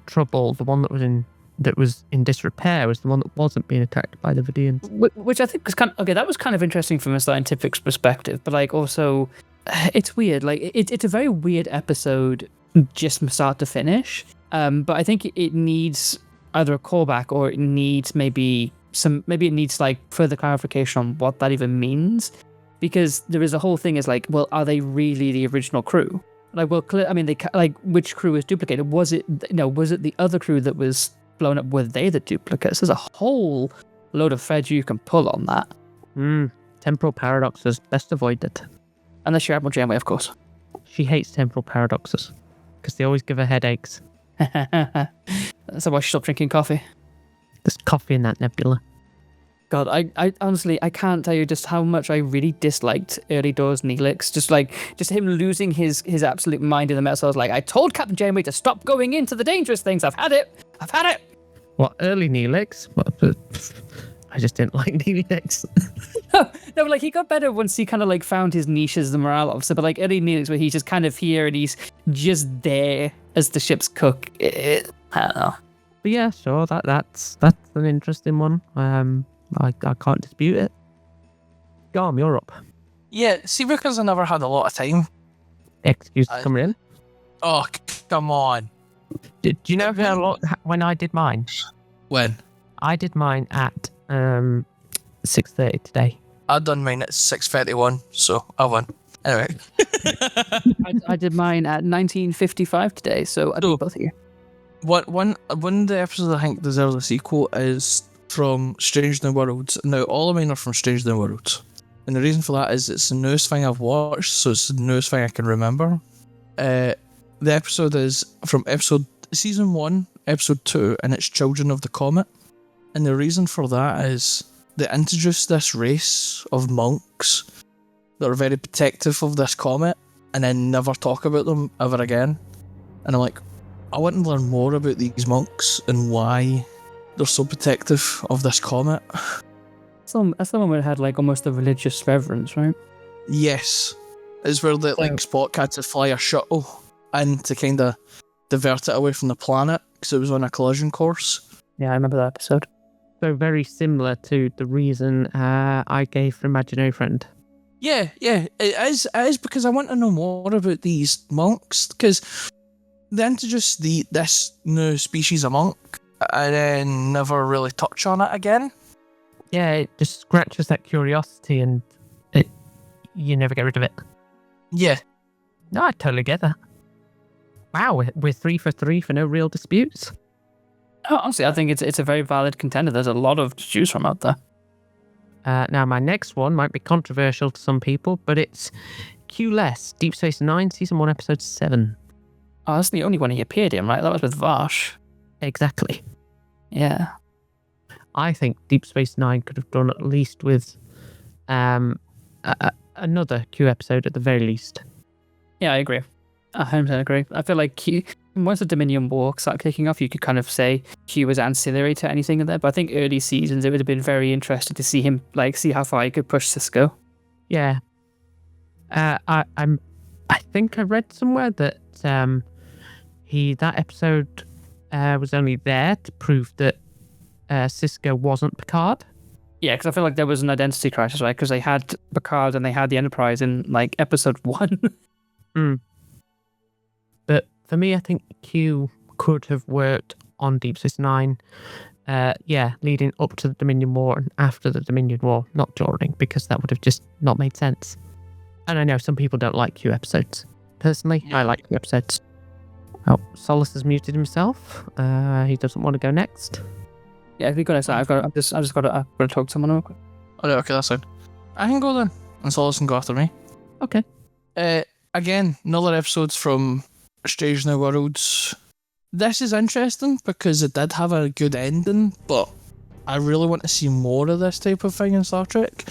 trouble. The one that was in disrepair was the one that wasn't being attacked by the Vidians. Which I think was that was kind of interesting from a scientific perspective, but like also it's weird. Like it's a very weird episode just from start to finish. But I think it needs either a callback or it needs maybe it needs like further clarification on what that even means. Because there is a whole thing is like, well, are they really the original crew? Like, well, which crew is duplicated? Was it the other crew that was blown up? Were they the duplicates? There's a whole load of threads you can pull on that. Temporal paradoxes, best avoided. Unless you're Admiral Janeway, of course. She hates temporal paradoxes because they always give her headaches. That's why she stopped drinking coffee. There's coffee in that nebula. God, I honestly, I can't tell you just how much I really disliked early doors Neelix. Just him losing his absolute mind in the mess. I was like, I told Captain Janeway to stop going into the dangerous things. I've had it. What, early Neelix? I just didn't like Neelix. No, but like he got better once he kind of like found his niche as the morale officer. But like early Neelix, where he's just kind of here and he's just there as the ship's cook. I don't know. But yeah, sure, that's an interesting one. I can't dispute it. Gham, you're up. Yeah, see, because I never had a lot of time. Excuse for coming in. Oh, come on. Do you know when I did mine? When? I did mine at 6:30 today. I done mine at 6:31, so I won. Anyway. I did mine at 19:55 today, so I beat both of you. One of the episodes I think deserves a sequel is from Strange New Worlds. Now, all of mine are from Strange New Worlds. And the reason for that is it's the newest thing I've watched, so it's the newest thing I can remember. The episode is from season 1, episode 2, and it's Children of the Comet. And the reason for that is they introduced this race of monks that are very protective of this comet and then never talk about them ever again. And I'm like, I want to learn more about these monks and why they're so protective of this comet. That's the one where it had like almost a religious reverence, right? Yes. It's where the Spock had to fly a shuttle in to kind of divert it away from the planet because it was on a collision course. Yeah, I remember that episode. So very similar to the reason I gave for Imaginary Friend. Yeah, it is because I want to know more about these monks, because they introduced this new species of monk and then never really touch on it again. Yeah, it just scratches that curiosity and you never get rid of it. Yeah. No, I totally get that. Wow, we're 3 for 3 for no real disputes. Oh, honestly, I think it's a very valid contender. There's a lot of to choose from out there. Now, my next one might be controversial to some people, but it's Q-less, Deep Space Nine, Season 1, Episode 7. Oh, that's the only one he appeared in, right? That was with Vash. Exactly. Yeah. I think Deep Space Nine could have done at least with another Q episode at the very least. Yeah, I agree. 100% agree. I feel like Q, once the Dominion War started kicking off, you could kind of say Q was ancillary to anything in there. But I think early seasons, it would have been very interesting to see him, see how far he could push Cisco. Yeah. I think I read somewhere that that episode was only there to prove that Cisco wasn't Picard. Yeah, because I feel like there was an identity crisis, right? Because they had Picard and they had the Enterprise in episode 1. But for me, I think Q could have worked on Deep Space Nine. Leading up to the Dominion War and after the Dominion War, not during, because that would have just not made sense. And I know some people don't like Q episodes. Personally, I like Q episodes. Oh, Solace has muted himself. He doesn't want to go next. Yeah, if we go next, I've just got to talk to someone real quick. Oh, okay, that's fine. I can go then, and Solace can go after me. Okay. Again, another episodes from Strange New Worlds. This is interesting because it did have a good ending, but I really want to see more of this type of thing in Star Trek.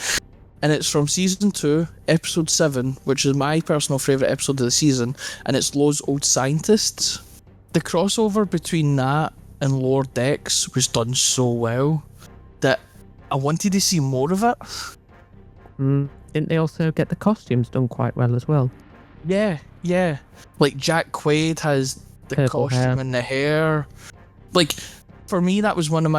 And it's from Season 2, Episode 7, which is my personal favourite episode of the season, and it's Lowe's Old Scientists. The crossover between that and Lower Decks was done so well that I wanted to see more of it. Didn't they also get the costumes done quite well as well? Yeah. Like Jack Quaid has the Purple costume hair. and the hair. Like, for me, that's one of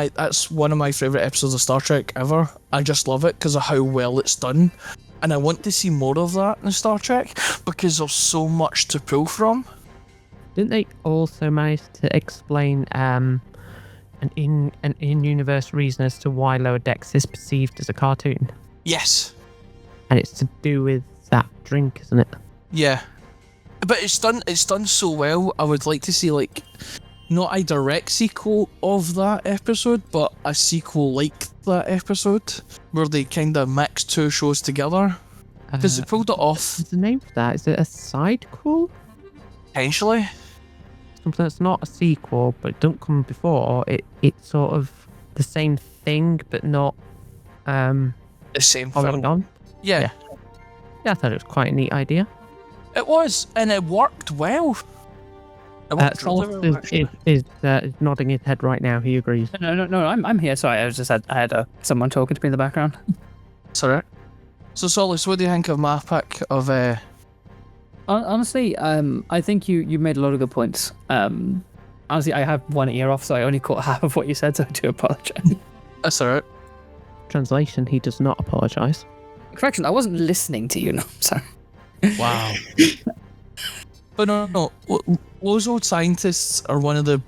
my favourite episodes of Star Trek ever. I just love it because of how well it's done. And I want to see more of that in Star Trek because there's so much to pull from. Didn't they also manage to explain an in-universe reason as to why Lower Decks is perceived as a cartoon? Yes. And it's to do with that drink, isn't it? Yeah. But it's done so well. I would like to see not a direct sequel of that episode, but a sequel like that episode where they kind of mix two shows together. Because they pulled it off. What's the name for that? Is it a sidequel? Potentially. Something that's not a sequel, but it don't come before. It's sort of the same thing, but not The same following thing. on. Yeah. Yeah, I thought it was quite a neat idea. It was, and it worked well. Solace is nodding his head right now. He agrees. No, I'm here. Sorry, I had someone talking to me in the background. Sorry. So, Solace, what do you think of my pick of... Honestly, I think you made a lot of good points. Honestly, I have one ear off, so I only caught half of what you said, so I do apologize. That's alright. Translation, he does not apologise. Correction, I wasn't listening to you, no, sorry. Wow. But no. Those Old Scientists are one of the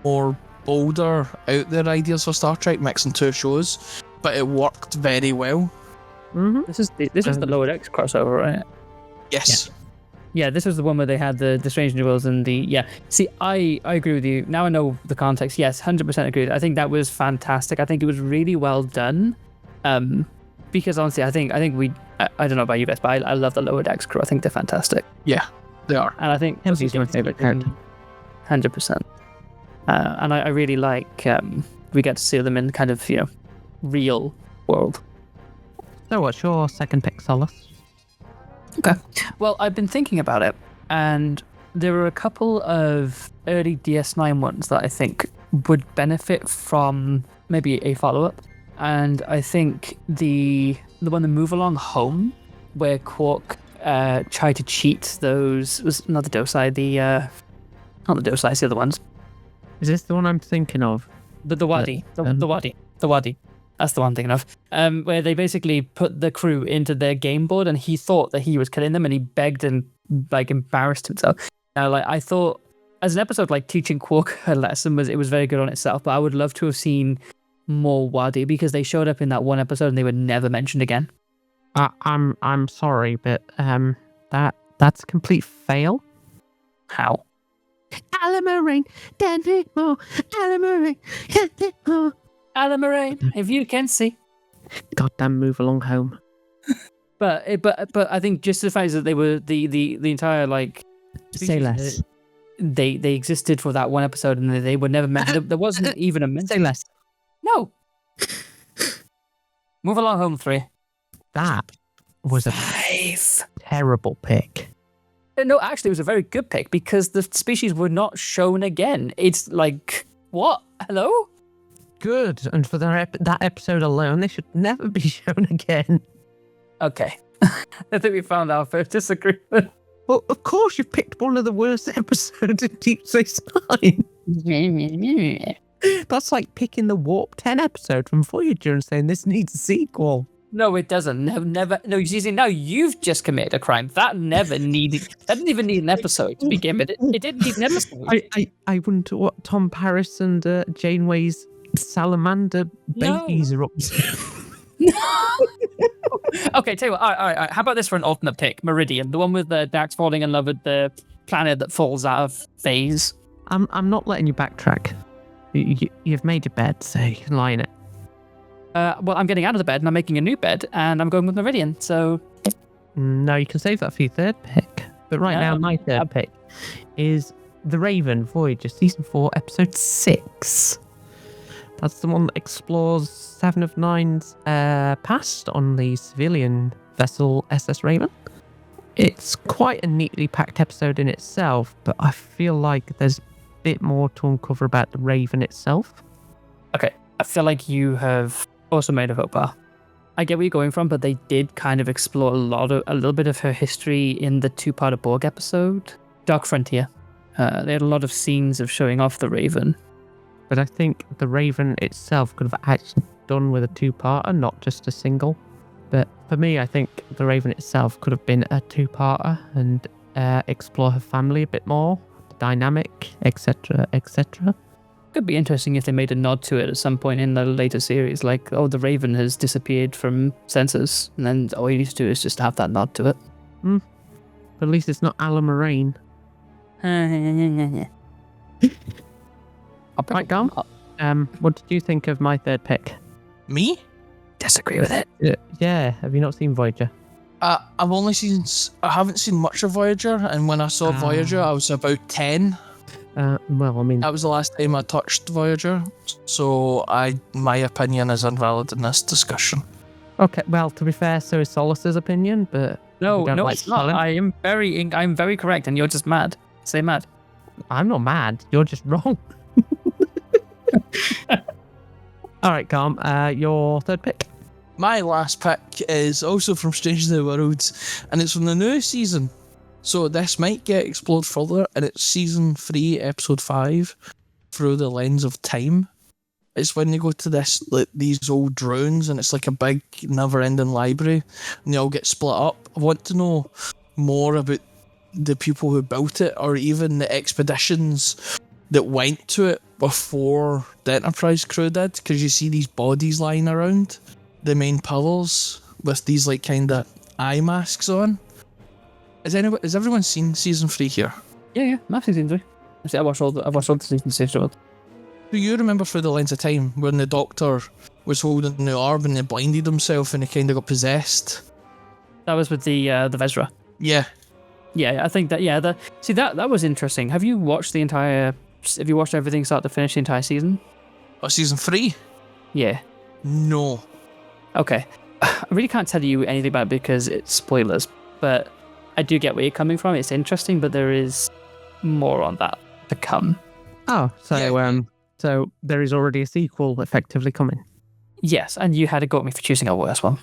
more bolder, out there ideas for Star Trek, mixing two shows, but it worked very well. Mm-hmm. This is the Lower Decks crossover, right? Yes. Yeah, this was the one where they had the Strange New Worlds and the yeah. See, I agree with you. Now I know the context. Yes, 100% agreed. I think that was fantastic. I think it was really well done. Because honestly, I think I don't know about you guys, but I love the Lower Decks crew. I think they're fantastic. Yeah, they are. And I think Hemsey's my favourite character. 100%. And I really like we get to see them in kind of real world. So what's your second pick, Solace? Okay. Well, I've been thinking about it, and there were a couple of early DS9 ones that I think would benefit from maybe a follow-up. And I think the one, the Move Along Home, where Quark tried to cheat those, was not the Dosai, not the Dosai, it's the other ones. Is this the one I'm thinking of? The Wadi. The Wadi. That's the one I'm thinking of. Where they basically put the crew into their game board, and he thought that he was killing them, and he begged and like embarrassed himself. Like I thought, as an episode, like teaching Quark a lesson it was very good on itself. But I would love to have seen more Wadi, because they showed up in that one episode and they were never mentioned again. I'm sorry, but that's a complete fail. How? Alamarine, Alamarine, if you can see. Goddamn Move Along Home. But I think just the fact that they were the entire like Say less. They existed for that one episode and they were never mentioned. There wasn't even a mention. Say less. No. Move Along Home 3. That was a 5. terrible pick. No, actually, it was a very good pick because the species were not shown again. It's like, what? Hello? Good. And for that episode alone, they should never be shown again. Okay. I think we found our first disagreement. Well, of course, you've picked one of the worst episodes in Deep Space Nine. That's like picking the Warp 10 episode from Voyager and saying this needs a sequel. No, it doesn't. No, never. No, you see, now you've just committed a crime. That didn't even need an episode to begin with. It didn't need an episode. I wonder what Tom Paris and Janeway's salamander babies are up to. Okay, tell you what. All right. How about this for an alternate pick? Meridian, the one with the Dax falling in love with the planet that falls out of phase. I'm not letting you backtrack. You've made your bed, so you can lie in it. Well, I'm getting out of the bed and I'm making a new bed and I'm going with Meridian, so... No, you can save that for your third pick. But right now, my third pick is The Raven, Voyager, Season 4, Episode 6. That's the one that explores 7 of 9's past on the civilian vessel SS Raven. It's quite a neatly packed episode in itself, but I feel like there's a bit more to uncover about the Raven itself. Okay, I feel like you have also made a faux pas. I get where you're going from, but they did kind of explore a little bit of her history in the two-part Borg episode, Dark Frontier. They had a lot of scenes of showing off the Raven. But I think the Raven itself could have actually done with a two-parter, not just a single. But for me, I think the Raven itself could have been a two-parter and explore her family a bit more, the dynamic, etc., etc. Could be interesting if they made a nod to it at some point in the later series, like, oh, the Raven has disappeared from sensors, and then all you need to do is just have that nod to it. But at least it's not Alamarine. Right, Gham? What did you think of my third pick? Me? Disagree with it. Yeah, have you not seen Voyager? I haven't seen much of Voyager, and when I saw Voyager, I was about 10. Well, I mean... That was the last time I touched Voyager, so my opinion is invalid in this discussion. Okay, well, to be fair, so is Solace's opinion, but... No, it's not. I'm very correct, and you're just mad. Say mad. I'm not mad. You're just wrong. All right, Gham, your third pick. My last pick is also from Strange New Worlds, and it's from the newest season. So this might get explored further, and it's season 3, episode 5, Through the Lens of Time. It's when they go to these old drones, and it's like a big, never-ending library, and they all get split up. I want to know more about the people who built it, or even the expeditions that went to it before the Enterprise crew did, because you see these bodies lying around the main pillars with these like kind of eye masks on. Has everyone seen season 3 here? Yeah, I've seen season 3. Actually, I've watched all the seasons. Do you remember through the lens of time when the Doctor was holding the orb and he blinded himself and he kind of got possessed? That was with the Vezra. Yeah. Yeah, I think that. Yeah, that was interesting. Have you watched everything start to finish, the entire season? Oh, season 3? Yeah. No. Okay. I really can't tell you anything about it because it's spoilers, but I do get where you're coming from. It's interesting, but there is more on that to come. Oh, so there is already a sequel effectively coming. Yes, and you had to go at me for choosing a worse one.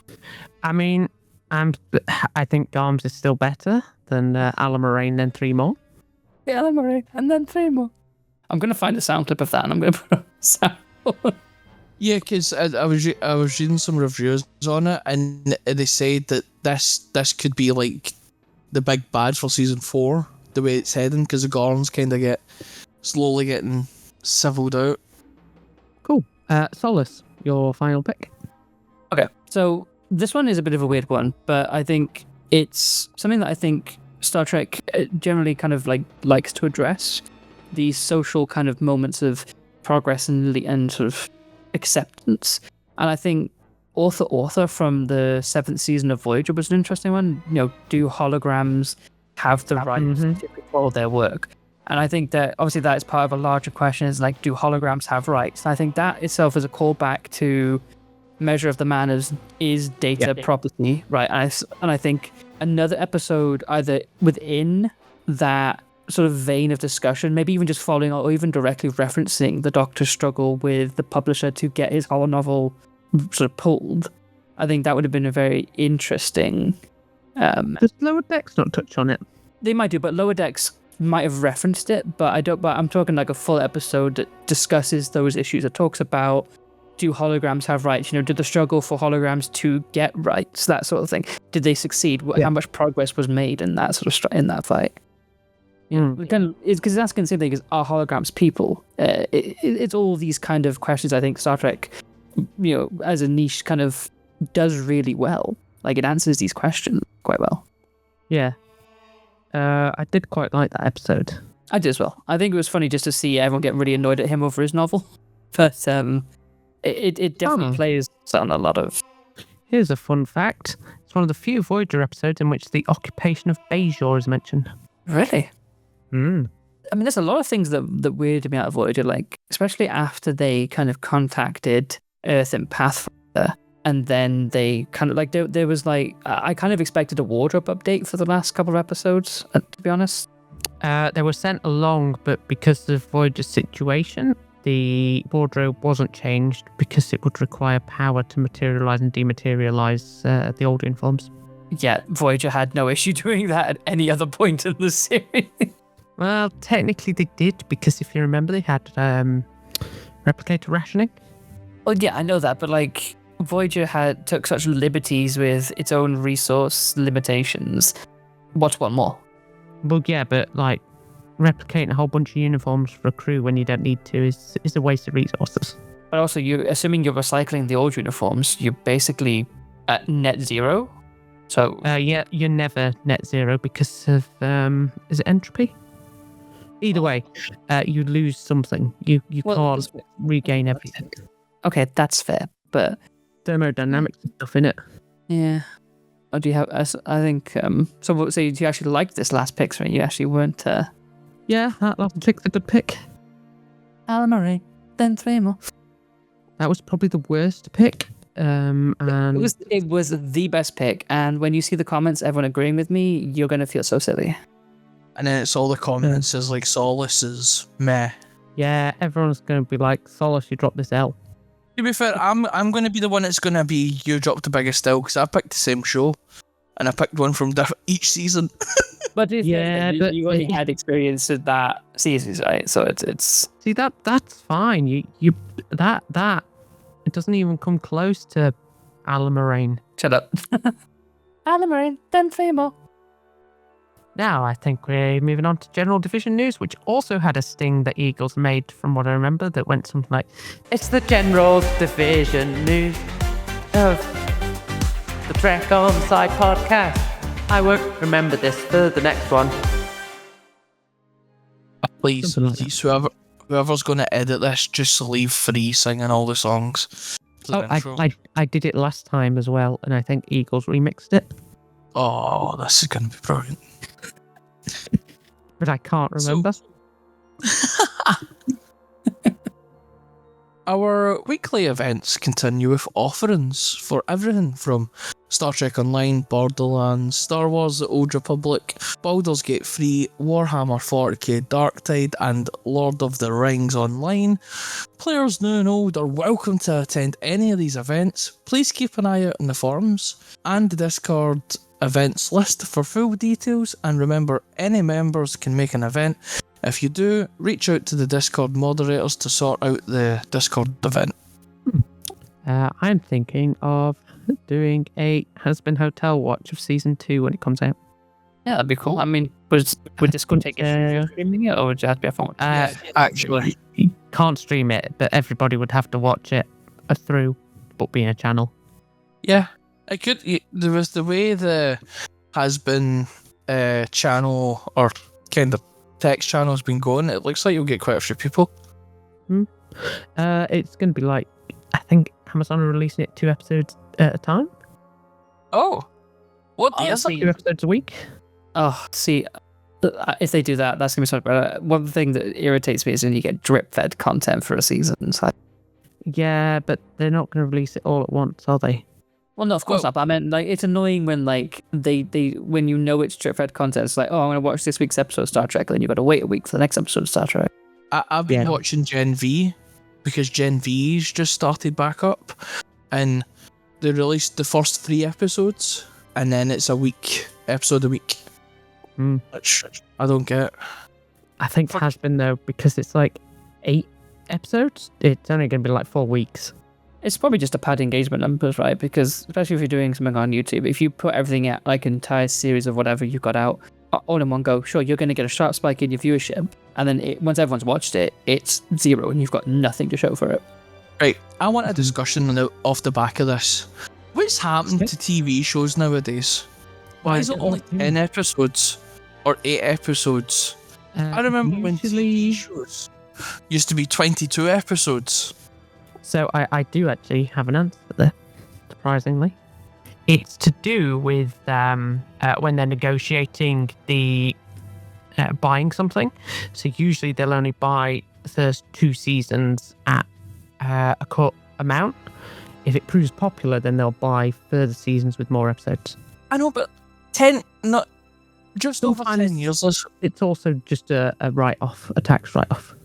I mean, I think Gham's is still better than Alan Moraine, then 3 more. Yeah, Alan Moraine, and then 3 more. I'm going to find a sound clip of that, and I'm going to put on a sound. Yeah, because I was reading some reviews on it, and they said that this could be like the big bad for season 4, the way it's heading, because the Gorns kind of slowly getting civilled out. Cool. Solace, your final pick. Okay, so this one is a bit of a weird one, but I think it's something that I think Star Trek generally kind of likes to address, these social kind of moments of progress and sort of acceptance. And I think Author from the 7th season of Voyager was an interesting one. Do holograms have the right to control their work? And I think that obviously that is part of a larger question, is like, do holograms have rights? And I think that itself is a callback to Measure of the Man is data property, right? And I think another episode either within that sort of vein of discussion, maybe even just following or even directly referencing the Doctor's struggle with the publisher to get his horror novel sort of pulled. I think that would have been a very interesting. Does Lower Decks not touch on it? They might do, but Lower Decks might have referenced it, but I don't. But I'm talking like a full episode that discusses those issues. It talks about, do holograms have rights? Did the struggle for holograms to get rights, that sort of thing? Did they succeed? How much progress was made in that sort of in that fight? Because that's the same thing as, are holograms people? It's all these kind of questions. I think Star Trek, as a niche, kind of does really well. Like, it answers these questions quite well. Yeah. I did quite like that episode. I did as well. I think it was funny just to see everyone getting really annoyed at him over his novel. But it definitely plays on a lot of... Here's a fun fact. It's one of the few Voyager episodes in which the occupation of Bajor is mentioned. Really? I mean, there's a lot of things that weirded me out of Voyager, like, especially after they kind of contacted Earth and Pathfinder, and then they kind of, like, there was, like, I kind of expected a wardrobe update for the last couple of episodes, to be honest. They were sent along, but because of Voyager's situation, the wardrobe wasn't changed because it would require power to materialize and dematerialize the old uniforms. Yeah, Voyager had no issue doing that at any other point in the series. Well, technically they did, because if you remember, they had replicator rationing. Well, yeah, I know that, but like, Voyager took such liberties with its own resource limitations. What's one more? Well, yeah, but like, replicating a whole bunch of uniforms for a crew when you don't need to is a waste of resources. But also, assuming you're recycling the old uniforms, you're basically at net zero. So yeah, you're never net zero because of is it entropy? Either way, you lose something. You can't regain everything. Okay, that's fair, but thermodynamics and stuff in it. Yeah. Or do you have? I think. So do you actually like this last pick? So you actually weren't. Yeah, that last pick's a good pick. Alan Murray, then 3 more. That was probably the worst pick. And it was the best pick, and when you see the comments, everyone agreeing with me, you're gonna feel so silly. And then it's all the comments is like, Solace is meh. Yeah, everyone's gonna be like, Solace, you dropped this L. To be fair, I'm gonna be the one that's gonna be, you dropped the biggest L, because I picked the same show, and I picked one from each season. But you only had experience with that season, right? So it's see that's fine. You that it doesn't even come close to Alan Moraine. Shut up. Alan Moraine, then 3 more. Now I think we're moving on to General Division News, which also had a sting that Eagles made, from what I remember, that went something like, "It's the General Division News of the Trek On Side podcast." I won't remember this for the next one. Please, Something like that. please, whoever's going to edit this, just leave free singing all the songs. to the Oh, intro. I did it last time as well, and I think Eagles remixed it, Oh, this is going to be brilliant. but I can't remember. Our weekly events continue with offerings for everything from Star Trek Online, Borderlands, Star Wars The Old Republic, Baldur's Gate 3, Warhammer 40k Darktide, and Lord of the Rings Online. Players new and old are welcome to attend any of these events. Please keep an eye out on the forums and the Discord events list for full details, and remember, any members can make an event. If you do, reach out to the Discord moderators to sort out the Discord event. I'm thinking of doing a Husband Hotel watch of season 2 when it comes out. Yeah, that'd be cool. I mean, would Discord take it streaming it, or would it have to be a phone? Actually, You can't stream it, but everybody would have to watch it through, but being a channel. yeah, it could. There was the way the has-been channel or kind of text channel has been going. It looks like you'll get quite a few people. It's going to be like, I think Amazon are releasing it 2 episodes at a time. Oh, what day is Honestly, it? 2 episodes a week. Oh, see, if they do that, that's gonna be something better. One thing that irritates me is when you get drip-fed content for a season. It's like, Yeah, but they're not going to release it all at once, are they? well, no, of course not. But I mean, like, it's annoying when like they when you know it's drip-fed content. It's like, oh, I'm gonna watch this week's episode of Star Trek, and then you got to wait a week for the next episode of Star Trek. I've been Yeah. watching Gen V because Gen V's just started back up, and they released the first 3 episodes, and then it's episode a week, which I don't get. I think it has been, though, because it's like 8 episodes. It's only going to be like 4 weeks. It's probably just to pad engagement numbers, right? Because especially if you're doing something on YouTube, if you put everything out, like an entire series of whatever you've got out, all in one go, sure, you're going to get a sharp spike in your viewership, and then once everyone's watched it, it's 0, and you've got nothing to show for it. Right, I want a discussion off the back of this. What's happened to TV shows nowadays? Why is it only 10 episodes or 8 episodes? I remember when TV shows used to be 22 episodes. So I do actually have an answer there, surprisingly. It's to do with when they're negotiating the buying something. So usually they'll only buy the first 2 seasons at a cut amount. If it proves popular, then they'll buy further seasons with more episodes. I know, but 10, not just over 10 years. It's also just a write-off, a tax write-off.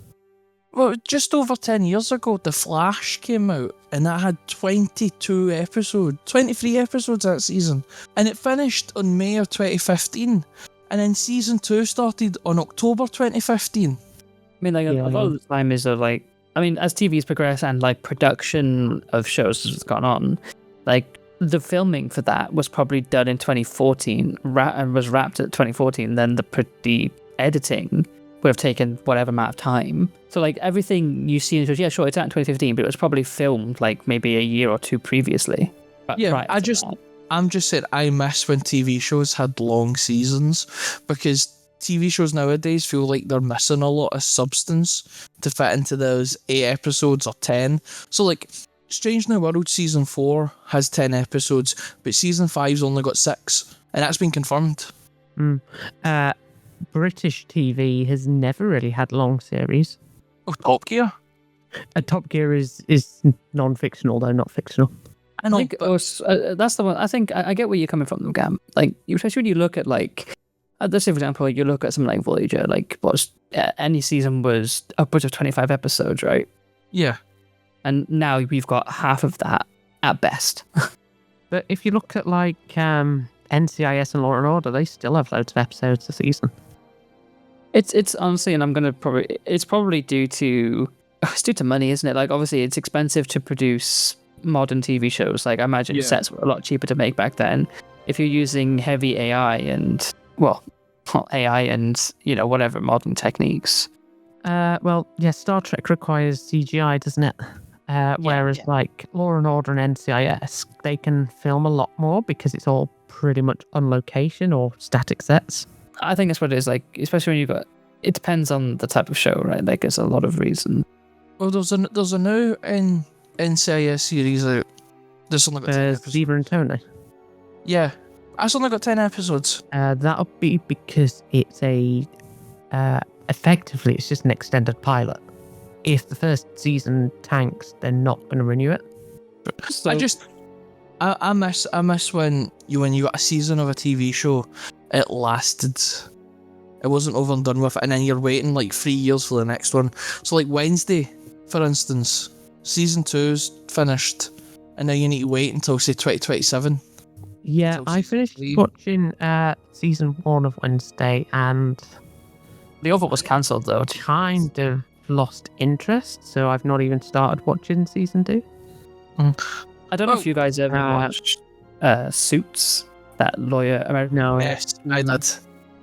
Well, just over 10 years ago, The Flash came out, and that had 23 episodes that season, and it finished on May of 2015, and then season 2 started on October 2015. I mean, like, a lot of the time is like, I mean, as TV's progressed and like production of shows has gone on, like the filming for that was probably done in 2014 and was wrapped at 2014. Then the editing would have taken whatever amount of time. So like everything you see in the shows, yeah, sure, it's out in 2015, but it was probably filmed like maybe a year or 2 previously. Yeah, right I'm just saying I miss when TV shows had long seasons, because TV shows nowadays feel like they're missing a lot of substance to fit into those 8 episodes or 10. So like Strange New World season 4 has 10 episodes, but season 5's only got 6, and that's been confirmed. British TV has never really had long series. Oh, Top Gear? Top Gear is non-fictional, though, not fictional. I know, think that's the one. I think I get where you're coming from, Gham. Like, especially when you look at like, let's say for example, you look at something like Voyager. Like, any season was upwards of 25 episodes, right? Yeah. And now we've got half of that at best. But if you look at like NCIS and Law and Order, they still have loads of episodes a season. It's honestly, and it's probably due to money, isn't it? Like, obviously, it's expensive to produce modern TV shows. Like, I imagine sets were a lot cheaper to make back then. If you're using heavy AI and whatever modern techniques. Star Trek requires CGI, doesn't it? Whereas yeah. like Law and Order and NCIS, they can film a lot more because it's all pretty much on location or static sets. I think that's what it is. Like, especially when you've got. It depends on the type of show, right? Like, there's a lot of reasons. Well, there's a new NCIS series out. There's only got 10 episodes. Steve and Tony. Yeah, it's only got 10 episodes. That'll be because it's effectively it's just an extended pilot. If the first season tanks, they're not going to renew it. So, I miss when you got a season of a TV show, it lasted. It wasn't over and done with, and then you're waiting like 3 years for the next one. So like Wednesday, for instance, season 2's finished, and now you need to wait until say 2027. Yeah, Until I season finished 3. watching season 1 of Wednesday and the other was cancelled though. kind of lost interest, so I've not even started watching season 2. I don't know if you guys ever watched Suits, that lawyer American. No, Yes, I did.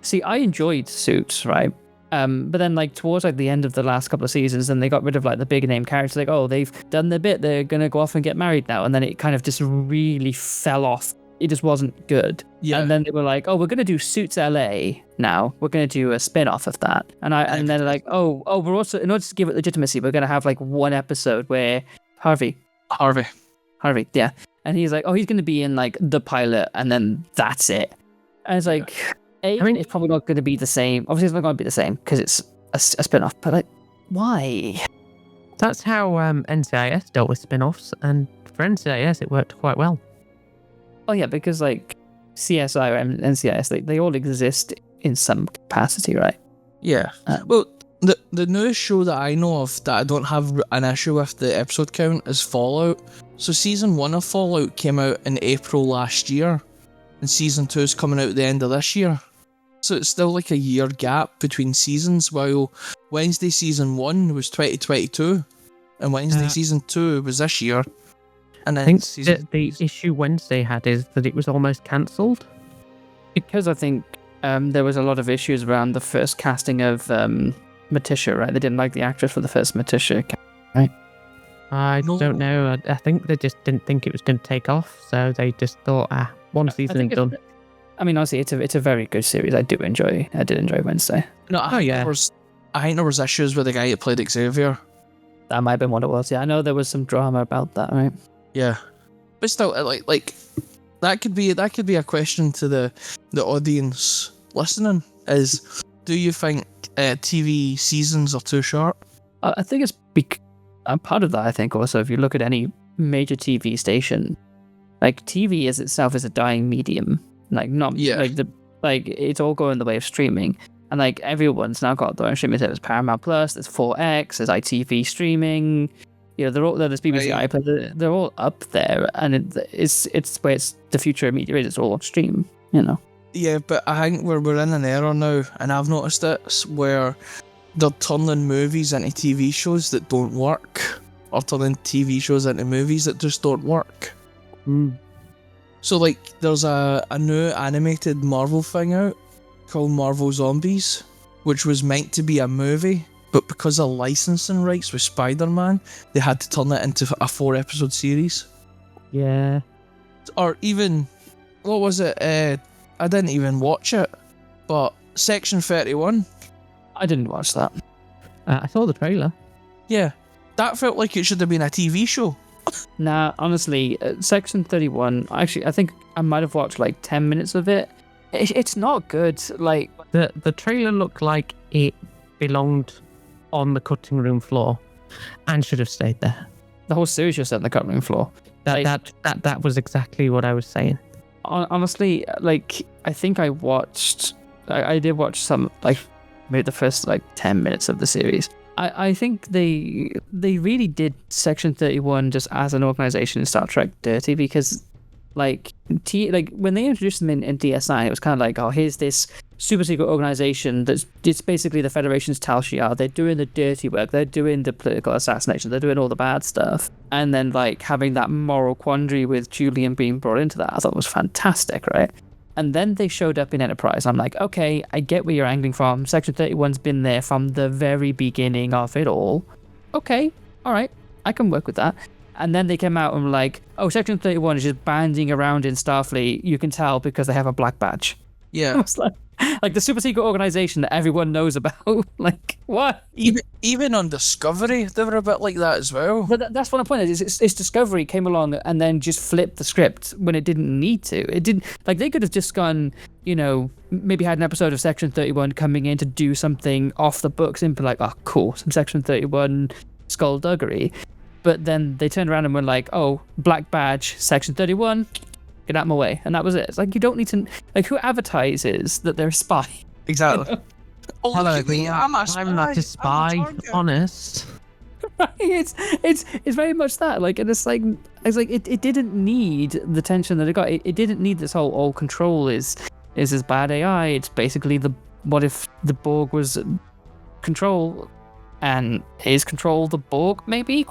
See, I enjoyed Suits, right? But then, like, towards like the end of the last couple of seasons, then they got rid of like the big name characters. Like, oh, they've done their bit; they're gonna go off and get married now. And then it kind of just really fell off. It just wasn't good. Yeah. And then they were like, oh, we're gonna do Suits LA now. We're gonna do a spin-off of that. And then they're like, oh, we're also, in order to give it legitimacy, we're gonna have like one episode where Harvey, yeah, and he's like, oh, he's gonna be in like the pilot, and then that's it. And it's like. It's probably not going to be the same. Obviously, it's not going to be the same because it's a spin-off. But like, why? That's how NCIS dealt with spin-offs, and for NCIS, it worked quite well. Oh yeah, because like CSI and NCIS, they all exist in some capacity, right? Yeah. Well, the newest show that I know of that I don't have an issue with the episode count is Fallout. So season 1 of Fallout came out in April last year, and season 2 is coming out at the end of this year. So it's still like a year gap between seasons, while Wednesday season 1 was 2022 and Wednesday season 2 was this year. And then I think the issue Wednesday had is that it was almost cancelled. Because I think there was a lot of issues around the first casting of Matisha, right? They didn't like the actress for the first Matisha, right? I don't know. I think they just didn't think it was going to take off, so they just thought, one season and done. I mean, honestly, it's a very good series. I did enjoy Wednesday. No, I think there was issues with the guy that played Xavier. That might have been what it was. Yeah, I know there was some drama about that, right? Yeah, but still, like that could be a question to the audience listening. Is, do you think TV seasons are too short? I think it's part of that. I think also, if you look at any major TV station, like TV as itself is a dying medium. Like it's all going the way of streaming, and like everyone's now got their own streaming service. Paramount Plus, there's 4X, there's ITV streaming. You know, there's BBC iPlayer. They're all up there, and it's where it's the future of media is. It's all on stream. You know. Yeah, but I think we're in an era now, and I've noticed it where they're turning movies into TV shows that don't work, or turning TV shows into movies that just don't work. So, like, there's a new animated Marvel thing out called Marvel Zombies, which was meant to be a movie, but because of licensing rights with Spider-Man, they had to turn it into a 4-episode series. Yeah. Or even, what was it? I didn't even watch it, but Section 31. I didn't watch that. I saw the trailer. Yeah, that felt like it should have been a TV show. Nah, honestly, Section 31, actually, I think I might have watched like 10 minutes of it. It's not good. Like, the trailer looked like it belonged on the cutting room floor and should have stayed there. the whole series just on the cutting room floor. That was exactly what I was saying. Honestly, like, I think I did watch some, like, maybe the first, like, 10 minutes of the series. I think they really did Section 31 just as an organization in Star Trek dirty, because like when they introduced them in DSI, it was kind of like, oh, here's this super secret organization it's basically the Federation's Tal Shiar. They're doing the dirty work, they're doing the political assassination, they're doing all the bad stuff, and then like having that moral quandary with Julian being brought into that, I thought was fantastic, right? And then they showed up in Enterprise. I'm like, okay, I get where you're angling from. Section 31's been there from the very beginning of it all. Okay, all right. I can work with that. And then they came out and were like, oh, Section 31 is just banding around in Starfleet. You can tell because they have a black badge. I Yeah. was like the super secret organization that everyone knows about. Like, what? Even on Discovery, they were a bit like that as well. But that's what the point is. It's Discovery came along and then just flipped the script when it didn't need to. It didn't, like, they could have just gone, you know, maybe had an episode of Section 31 coming in to do something off the books and be like, oh, cool, some Section 31 skullduggery. But then they turned around and were like, oh, black badge, Section 31, get out of my way. And that was it. It's like, you don't need to, like, who advertises that they're a spy? Exactly. You know? Oh, look Hello, at me, I'm a spy. I'm not a spy, I'm a target. honest. Right? It's very much that. Like, and it's like it didn't need the tension that it got. It didn't need this whole all control is this bad AI. It's basically what if the Borg was control, and is control the Borg? Maybe ?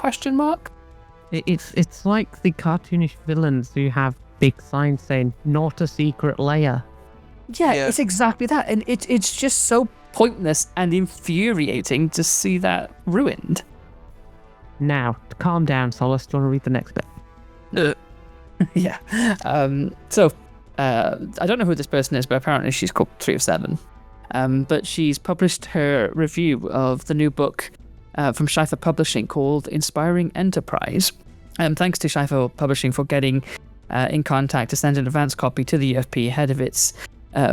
It's like the cartoonish villains who have big signs saying "Not a secret layer." Yeah, Yeah. it's exactly that, and it's just so pointless and infuriating to see that ruined. Now, calm down, Solace. Do you want to read the next bit? Yeah. So, I don't know who this person is, but apparently she's called 3 of 7. But she's published her review of the new book from Schiffer Publishing called Inspiring Enterprise. Thanks to Schiffer Publishing for getting in contact to send an advance copy to the UFP ahead of its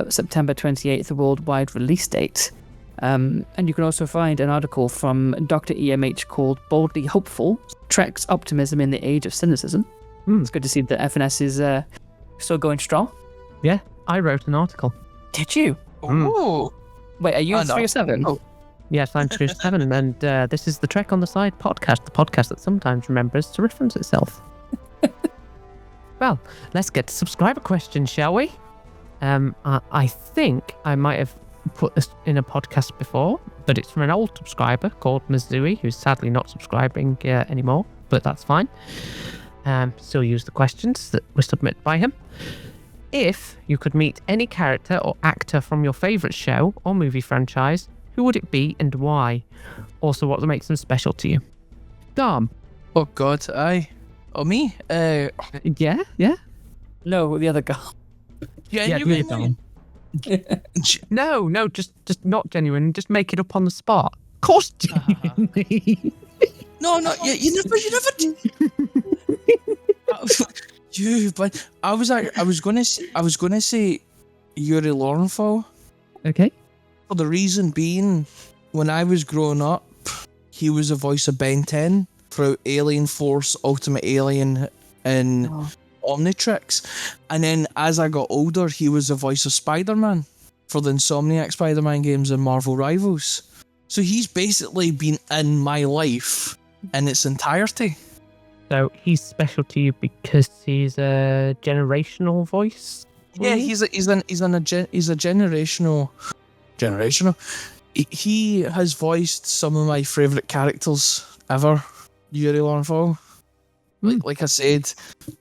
September 28th worldwide release date. And you can also find an article from Dr. EMH called Boldly Hopeful, Trek's Optimism in the Age of Cynicism. It's good to see that FNS is still going strong. Yeah, I wrote an article. Did you? Oh. Wait, are you Oh, in no. 3 of 7? Oh. Yes, I'm Trish Seven, and this is the Trek on the Side podcast, the podcast that sometimes remembers to reference itself. Well, let's get to subscriber questions, shall we? I think I might have put this in a podcast before, but it's from an old subscriber called Mizui, who's sadly not subscribing anymore, but that's fine. Still use the questions that were submitted by him. If you could meet any character or actor from your favourite show or movie franchise, who would it be and why? Also, what makes them special to you? Gham. Oh God, aye. Oh me? Yeah? No, the other girl. Genuinely? No, just not genuine. Just make it up on the spot. Of course, genuinely. No, you never. But I was gonna say Yuri Lorenthal. Okay. For the reason being, when I was growing up, he was the voice of Ben 10 for Alien Force, Ultimate Alien, and Omnitrix. And then as I got older, he was the voice of Spider-Man for the Insomniac Spider-Man games and Marvel Rivals. So he's basically been in my life in its entirety. So he's special to you because he's a generational voice? Yeah, he's a generational. He has voiced some of my favourite characters ever. Yuri Lorenthal. Like I said,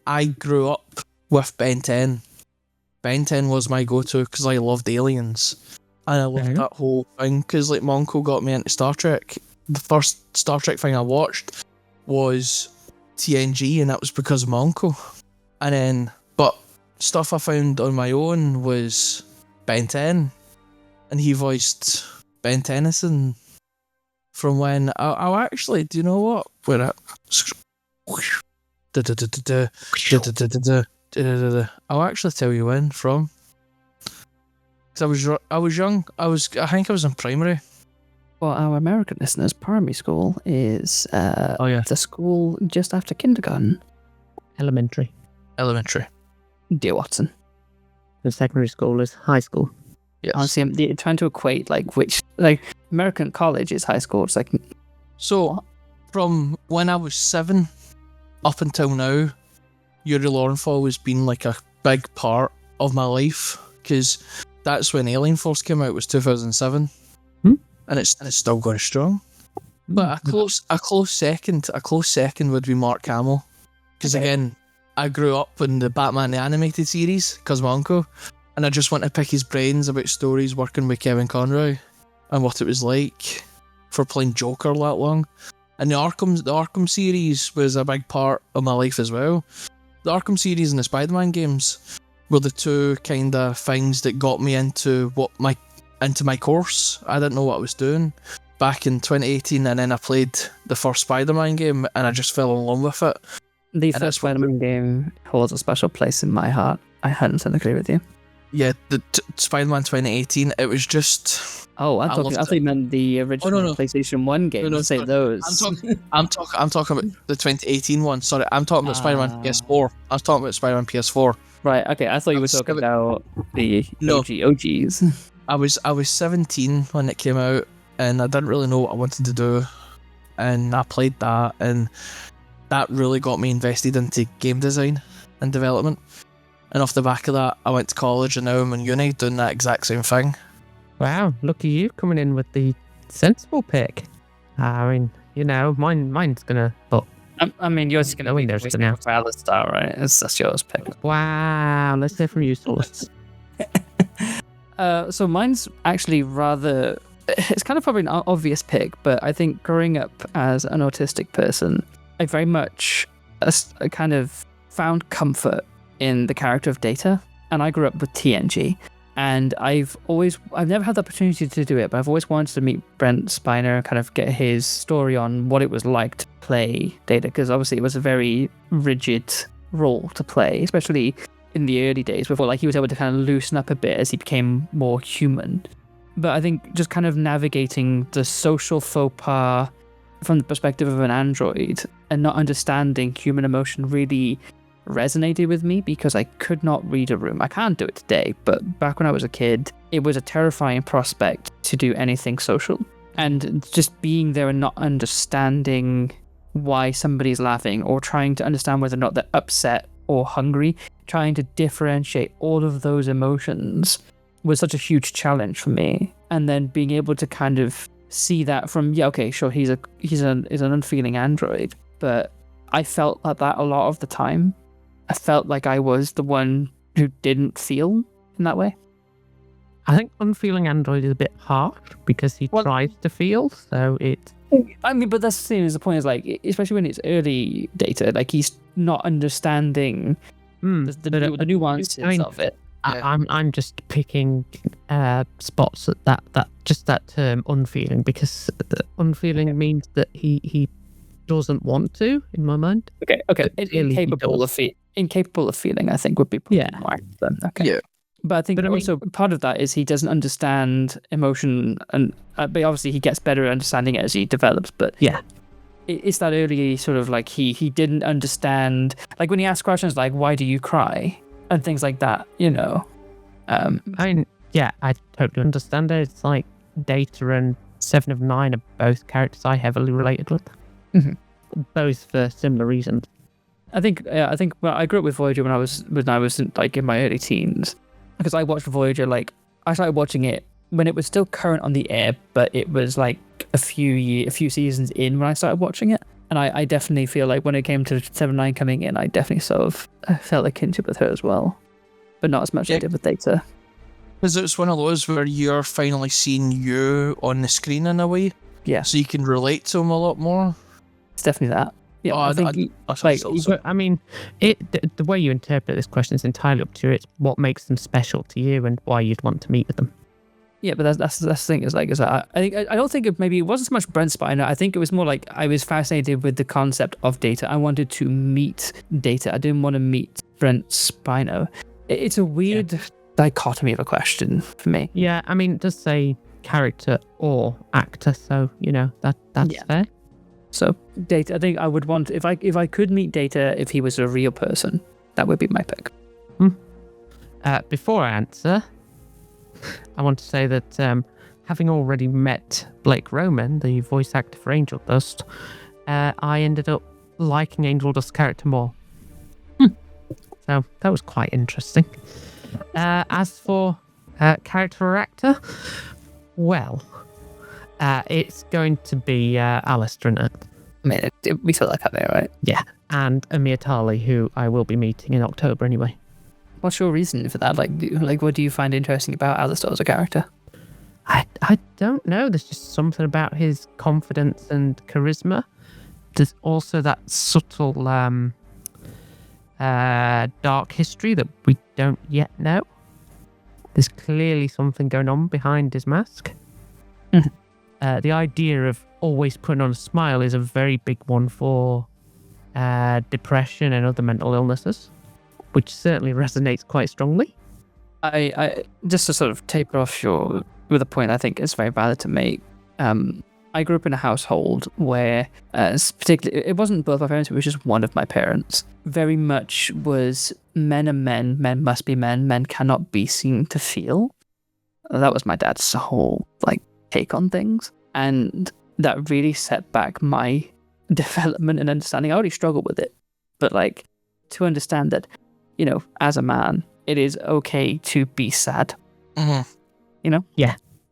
I grew up with Ben 10. Ben 10 was my go-to because I loved aliens. And I loved that whole thing because like my uncle got me into Star Trek. The first Star Trek thing I watched was TNG, and that was because of my uncle. And then, but stuff I found on my own was Ben 10. And he voiced Ben Tennyson from when I'll actually, do you know what? Wait up. I'll actually tell you when from. Because I was young. I think I was in primary. For our American listeners, primary school is the school just after kindergarten. Elementary. Dear Watson. The secondary school is high school. Yes. Honestly, I'm trying to equate which American college is high school. It's like, So, from when I was 7 up until now, Yuri Lorenthal has been like a big part of my life because that's when Alien Force came out. Was 2007, and it's still going strong. But a close second would be Mark Hamill, because again, I grew up in the Batman the Animated Series because my uncle, and I just want to pick his brains about stories working with Kevin Conroy and what it was like for playing Joker that long. And the Arkham series was a big part of my life as well. The Arkham series and the Spider-Man games were the two kind of things that got me into my course. I didn't know what I was doing back in 2018, and then I played the first Spider-Man game, and I just fell in love with it. The And first Spider-Man game holds a special place in my heart. I 100% agree with you. Yeah, the Spider-Man 2018. It was just. Oh, I thought you meant the original no. PlayStation 1 game. No, Say sorry. those. I'm talking about the 2018 one. Sorry, I'm talking about Spider-Man PS4. I was talking about Spider-Man PS4. Right. Okay. I thought you were talking about the OGs. I was 17 when it came out, and I didn't really know what I wanted to do, and I played that, and that really got me invested into game design and development. And off the back of that, I went to college, and now I'm in uni doing that exact same thing. Wow, look at you coming in with the sensible pick. I mean, mine's gonna. But I mean, yours is going to be there's the for Alistair, right? That's yours pick. wow, let's hear from you, Solace. So mine's actually rather. It's kind of probably an obvious pick, but I think growing up as an autistic person, I very much kind of found comfort in the character of Data, and I grew up with TNG. And I've never had the opportunity to do it, but I've always wanted to meet Brent Spiner, kind of get his story on what it was like to play Data, because obviously it was a very rigid role to play, especially in the early days before he was able to kind of loosen up a bit as he became more human. But I think just kind of navigating the social faux pas from the perspective of an android and not understanding human emotion really resonated with me, because I could not read a room. I can't do it today, but back when I was a kid, it was a terrifying prospect to do anything social. And just being there and not understanding why somebody's laughing, or trying to understand whether or not they're upset or hungry, trying to differentiate all of those emotions was such a huge challenge for me. And then being able to kind of see that from, sure, he's an unfeeling android, but I felt like that a lot of the time. I felt like I was the one who didn't feel in that way. I think unfeeling android is a bit harsh because he tries to feel, so it. I mean, but that's the point is especially when it's early Data, he's not understanding the nuances of it. I'm just picking spots at that term unfeeling, because the unfeeling means that he doesn't want to, in my mind. Okay. Incapable of feeling, I think, would be probably more accurate. Okay. Yeah. But I think also part of that is he doesn't understand emotion, and but obviously he gets better at understanding it as he develops. But it's that early sort of he didn't understand, when he asks questions like, "Why do you cry?" and things like that. I totally understand it. It's like Data and 7 of 9 are both characters I heavily related with. Mm-hmm. Both for similar reasons. I think I grew up with Voyager when I was in my early teens, because I watched Voyager. I started watching it when it was still current on the air, but it was a few seasons in when I started watching it. And I definitely feel like when it came to 7-9 coming in, I definitely sort of felt a kinship with her as well, but not as much as I did with Data. Because it's one of those where you're finally seeing you on the screen in a way, so you can relate to him a lot more. It's definitely that. Yeah, I mean, the way you interpret this question is entirely up to you. It's what makes them special to you and why you'd want to meet with them. Yeah, but that's the thing. I don't think it wasn't so much Brent Spiner. I think it was more I was fascinated with the concept of Data. I wanted to meet Data. I didn't want to meet Brent Spiner. It's a weird dichotomy of a question for me. Yeah, I mean, it does say character or actor, so that's fair. So Data, I think I would want, if I could meet Data if he was a real person, that would be my pick. Before I answer, I want to say that having already met Blake Roman, the voice actor for Angel Dust, I ended up liking Angel Dust's character more. So that was quite interesting. As for character or actor, well, it's going to be Alistair in it. I mean, we feel like that, right? Yeah, and Amir Tali, who I will be meeting in October anyway. What's your reason for that? What do you find interesting about Alistair as a character? I don't know. There's just something about his confidence and charisma there's also that subtle dark history that we don't yet know. There's clearly something going on behind his mask. The idea of always putting on a smile is a very big one for depression and other mental illnesses, which certainly resonates quite strongly. I just to sort of taper off with a point I think is very valid to make. I grew up in a household where, particularly, it wasn't both my parents, it was just one of my parents. Very much was men are men, men must be men cannot be seen to feel. That was my dad's whole take on things, and that really set back my development and understanding. I already struggled with it, but to understand that, as a man, it is okay to be sad. Yeah.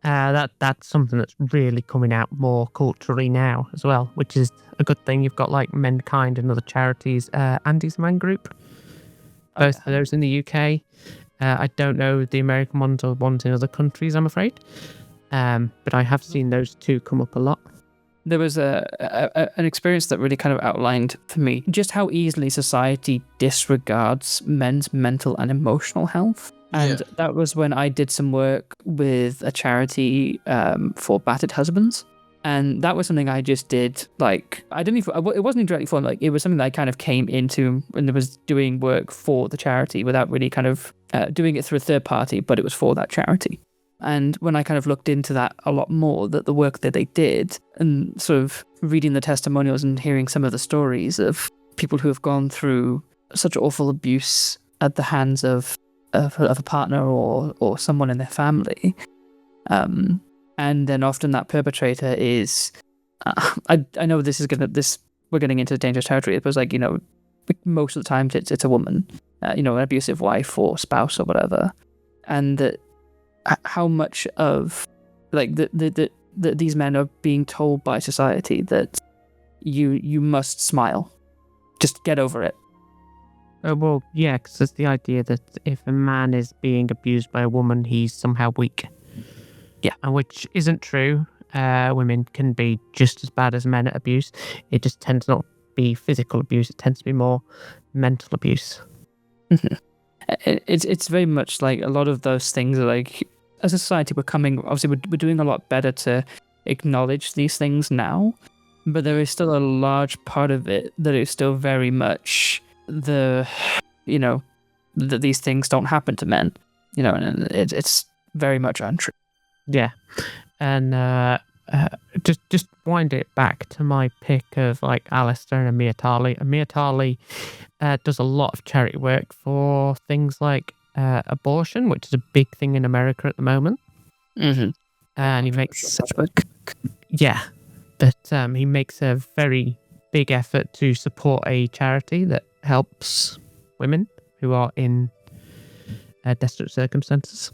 That's something that's really coming out more culturally now as well, which is a good thing. You've got Menkind and other charities, Andy's Man Group, both of those in the UK. I don't know the American ones or ones in other countries, I'm afraid, but I have seen those two come up a lot. There was an experience that really kind of outlined for me just how easily society disregards men's mental and emotional health. And that was when I did some work with a charity for battered husbands. And that was something I just did, I didn't even, it wasn't even directly for them, it was something that I kind of came into and was doing work for the charity without really kind of doing it through a third party, but it was for that charity. And when I kind of looked into that a lot more, that the work that they did, and sort of reading the testimonials and hearing some of the stories of people who have gone through such awful abuse at the hands of a partner or someone in their family, and then often that perpetrator is, I know we're getting into dangerous territory. It was most of the time it's a woman, an abusive wife or spouse or whatever, and that how much of these men are being told by society that you must smile, just get over it. Well, yeah, because there's the idea that if a man is being abused by a woman, he's somehow weak. Yeah. And which isn't true. Women can be just as bad as men at abuse. It just tends not to be physical abuse. It tends to be more mental abuse. It's very much a lot of those things are as a society, we're doing a lot better to acknowledge these things now, but there is still a large part of it that is still very much that these things don't happen to men, and it's very much untrue. Yeah. And just wind it back to my pick of Alistair and Amir Tali. Amir Tali does a lot of charity work for things like abortion, which is a big thing in America at the moment. And he makes he makes a very big effort to support a charity that helps women who are in desperate circumstances.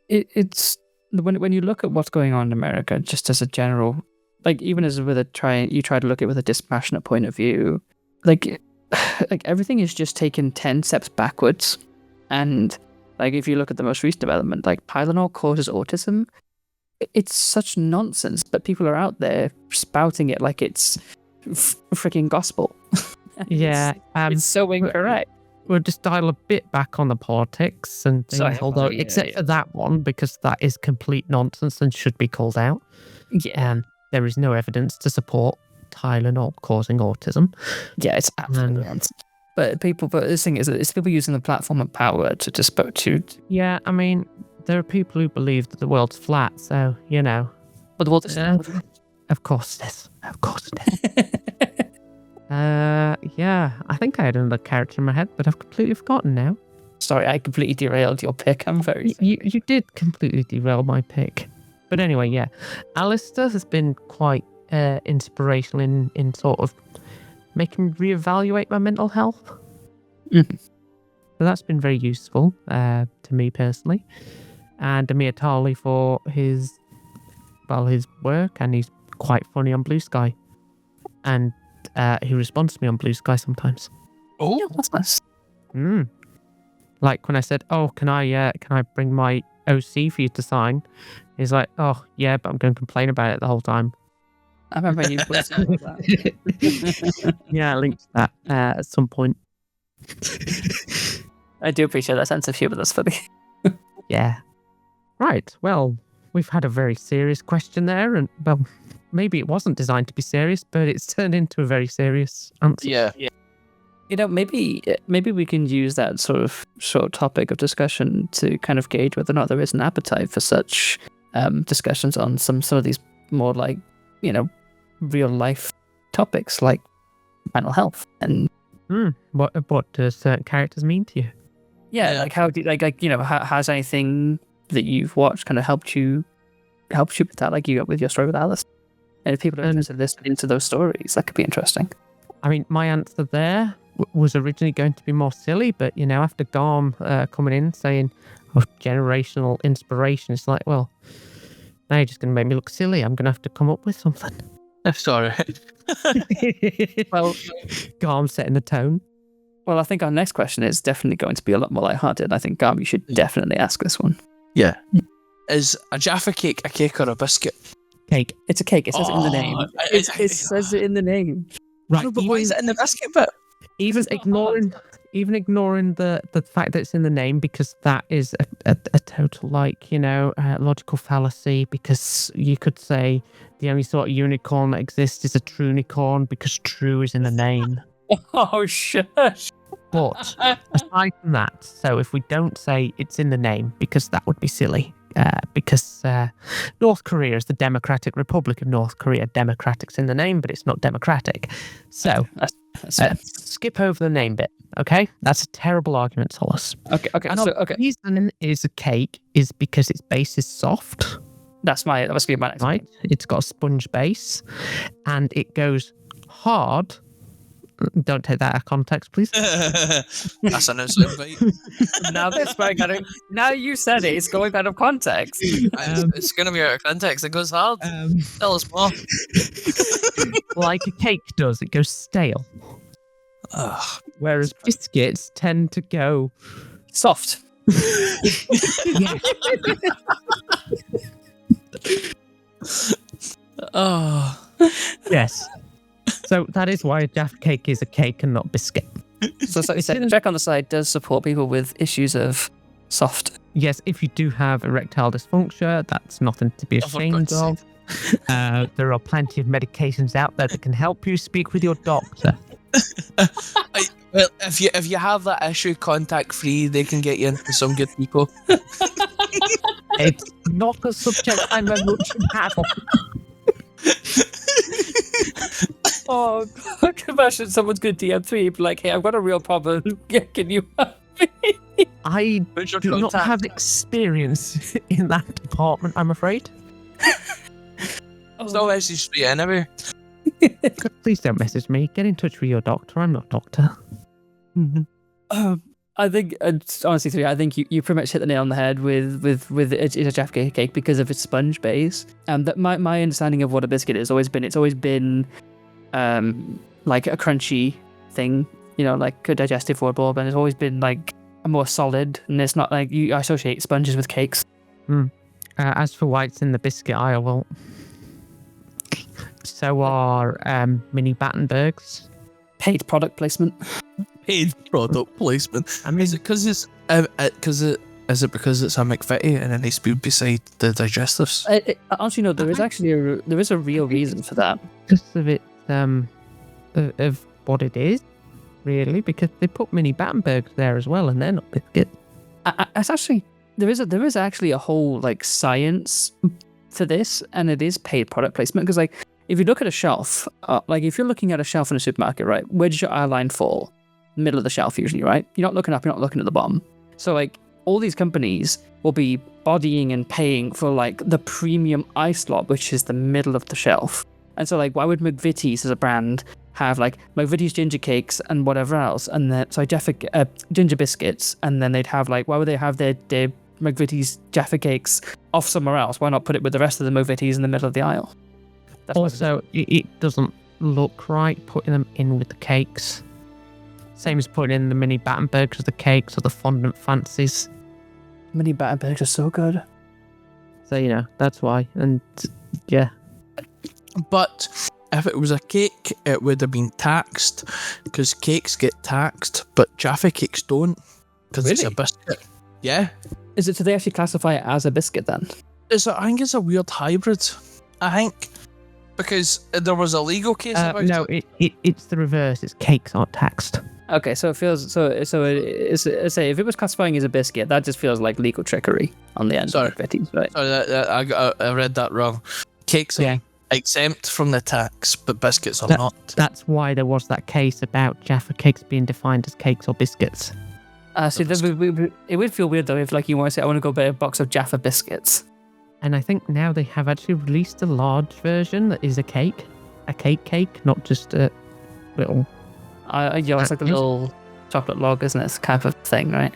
It's when you look at what's going on in America, just as a general, even as with you try to look at it with a dispassionate point of view, everything is just taken 10 steps backwards. And if you look at the most recent development, Tylenol causes autism, it's such nonsense, but people are out there spouting it like it's freaking gospel. Yeah, it's so incorrect. We'll just dial a bit back on the politics and things, except for that one, because that is complete nonsense and should be called out. Yeah. And there is no evidence to support Tylenol causing autism. Yeah, it's absolutely nonsense. But the thing is that it's people using the platform of power to just spoke to. Yeah, I mean, there are people who believe that the world's flat, so, But the world is of course it is. Of course it is. Yeah, I think I had another character in my head, but I've completely forgotten now. Sorry, I completely derailed your pick. I'm very sorry. You did completely derail my pick. But anyway, yeah. Alistair has been quite inspirational in sort of making me reevaluate my mental health. So that's been very useful to me personally. And Amir Tali for his work, and he's quite funny on Blue Sky. And he responds to me on Blue Sky sometimes. Oh, yeah, that's nice. Like when I said, "Oh, can I bring my OC for you to sign?" He's like, "Oh, yeah, but I'm going to complain about it the whole time." I remember you put something like that. Yeah, link to that at some point. I do appreciate that sense of humor. That's funny. Yeah. Right. Well, we've had a very serious question there, and well, maybe it wasn't designed to be serious, but it's turned into a very serious answer. Yeah. You know, maybe we can use that sort of short topic of discussion to kind of gauge whether or not there is an appetite for such discussions on some of these more like, you know, real life topics like mental health and What do certain characters mean to you? yeah. Like how do like you know, has anything that you've watched kind of helped you with that, like you got with your story with Alice? And if people are interested in listening to those stories, that could be interesting. I mean, my answer there was originally going to be more silly, but you know, after Gham coming in saying, "Oh, generational inspiration," it's like, well, now you're just going to make me look silly. I'm going to have to come up with something. Sorry. Well, Gham setting the tone. Well, I think our next question is definitely going to be a lot more lighthearted. I think, Gham, you should definitely ask this one. Yeah. Is a Jaffa cake a cake or a biscuit? Cake. It's a cake. It says it in the name. It says it in the name. Right. No, but why is it in the biscuit bit? Even ignoring the fact that it's in the name, because that is a total, like, you know, logical fallacy, because you could say the only sort of unicorn that exists is a trunicorn because true is in the name. Oh, shush. But aside from that, so if we don't say it's in the name, because that would be silly, because North Korea is the Democratic Republic of North Korea. Democratic's in the name, but it's not democratic. So skip over the name bit, okay? That's a terrible argument, Solace. Okay. And So, the reason is a cake is because its base is soft, that was going to be my next right? point. It's got a sponge base, and it goes hard. Don't take that out of context, please. That's an insult, right? Now you said it. It's going out of context. It's going to be out of context. It goes hard. Tell us more. Like a cake does, it goes stale. Ugh. Whereas biscuits tend to go Soft. Oh. yes. So that is why a Jaffa cake is a cake and not biscuit. So you said, check on the side does support people with issues of soft. Yes, if you do have erectile dysfunction, that's nothing to be ashamed of. There are plenty of medications out there that can help you. Speak with your doctor. Well, if you have that issue, contact free. They can get you into some good people. It's not a subject I know much about. Oh, I can imagine someone's good DM3, be like, hey, I've got a real problem. Can you help me? I Who's your do not contact? have experience in that department, I'm afraid. It's not message free anyway. Please don't message me. Get in touch with your doctor. I'm not a doctor. I think, honestly, Three, I think you pretty much hit the nail on the head with it's a Jaffa cake because of its sponge base. That my understanding of what a biscuit is it's always been like a crunchy thing, you know, like a digestive wordball, but it's always been like a more solid, and it's not like you associate sponges with cakes. As for whites in the biscuit aisle, well, so are mini Battenbergs. Paid product placement. Paid product placement. I mean, Is it because it's because it's a McVitie and it needs to be beside the digestives? Honestly, no. There is actually a real reason for that. because of it, of what it is, really, because they put mini Battenbergs there as well, and they're not biscuits. It's actually there is actually a whole like science to this, and it is paid product placement because like if you look at a shelf, like if you're looking at a shelf in a supermarket, right, where does your eye line fall? Middle of the shelf usually, right? You're not looking up, you're not looking at the bottom. So like all these companies will be bodying and paying for like the premium eye slot, which is the middle of the shelf. And so like why would McVitie's as a brand have like McVitie's ginger cakes and whatever else, and then ginger biscuits, and then they'd have like why would they have their McVitie's Jaffa cakes off somewhere else? Why not put it with the rest of the McVitie's in the middle of the aisle? That's Also, it doesn't look right putting them in with the cakes. Same as putting in the mini Battenbergs with the cakes or the fondant fancies. mini Battenbergs are so good. So, you know, that's why. And yeah. But if it was a cake, it would have been taxed, because cakes get taxed, but Jaffa cakes don't, because it's a Really? biscuit. Yeah. Is it? Do they actually classify it as a biscuit then? I think it's a weird hybrid. I think. Because there was a legal case about No, it. it's the reverse. It's cakes aren't taxed. Okay, so it feels say if it was classifying as a biscuit, that just feels like legal trickery on the end Sorry. of Betty's, right? Sorry, I read that wrong. Cakes Yeah. are exempt from the tax, but biscuits are That- not. That's why there was that case about Jaffa cakes being defined as cakes or biscuits. See, it would feel weird though if like you want to say I want to go buy a box of Jaffa biscuits. And I think now they have actually released a large version that is a cake, not just a little. It's like the little chocolate log, isn't it? It's kind of thing, right?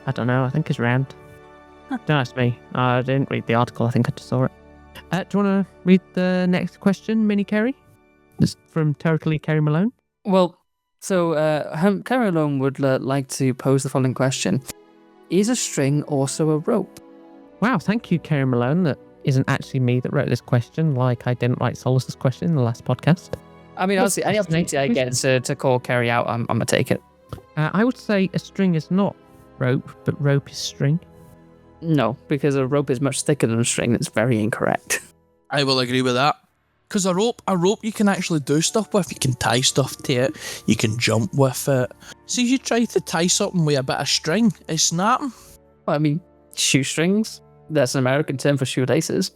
I don't know. I think it's round. Don't ask me. I didn't read the article. I think I just saw it. Do you want to read the next question, Mini Kerry? This from Totally Kerry Malone. Well, so Carrie Malone would like to pose the following question: is a string also a rope? Wow, thank you, Kerry Malone. That isn't actually me that wrote this question, like I didn't write Solace's question in the last podcast. I mean, honestly, any opportunity I get to call Carrie out, I'm gonna take it. I would say a string is not rope, but rope is string. No, because a rope is much thicker than a string. That's very incorrect. I will agree with that. Because a rope you can actually do stuff with. You can tie stuff to it. You can jump with it. So if you try to tie something with a bit of string, it's snapping. Well, I mean, shoestrings. That's an American term for shoelaces.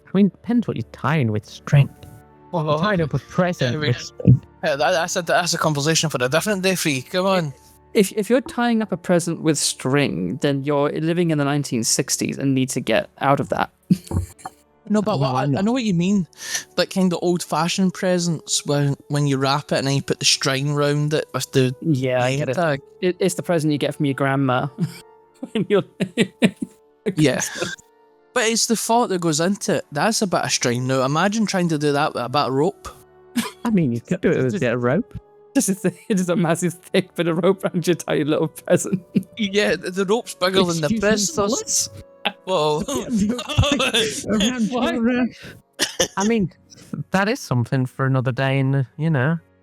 I mean, depends what you're tying with string. Well, Tying up a present yeah, with string. that's a conversation for a different day, Free. Come on. If you're tying up a present with string, then you're living in the 1960s and need to get out of that. No, but No, I I'm not. know what you mean. Like kind of old-fashioned presents when you wrap it and then you put the string round it with the Yeah, I name get it. tag. It's the present you get from your grandma. when you're Yeah. But it's the thought that goes into it. That's a bit of string. Now, imagine trying to do that with a bit of rope. I mean, you could do it with a bit of rope. just a massive thick bit of rope around your tiny little present. Yeah, the rope's bigger than the Excuse me, present. Solace? Whoa. I mean, that is something for another day, and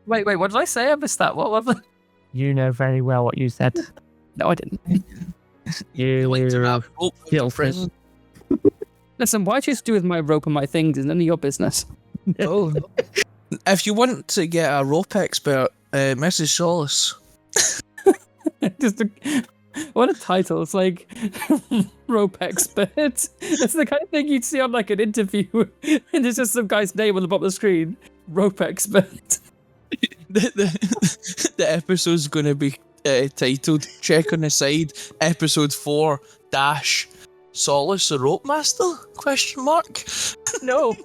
Wait, what did I say? I missed that. What was it? you know very well what you said. No, I didn't. You Like to were wrap rope with your filthy. present. Listen, why choose to do with my rope and my things is none of your business. Oh. If you want to get a rope expert, message Solace. What a title. It's like rope expert. It's the kind of thing you'd see on like an interview and there's just some guy's name on the bottom of the screen. Rope expert. The episode's going to be titled Check on the Side, Episode 4 dash Solace the Rope Master? Question mark. No.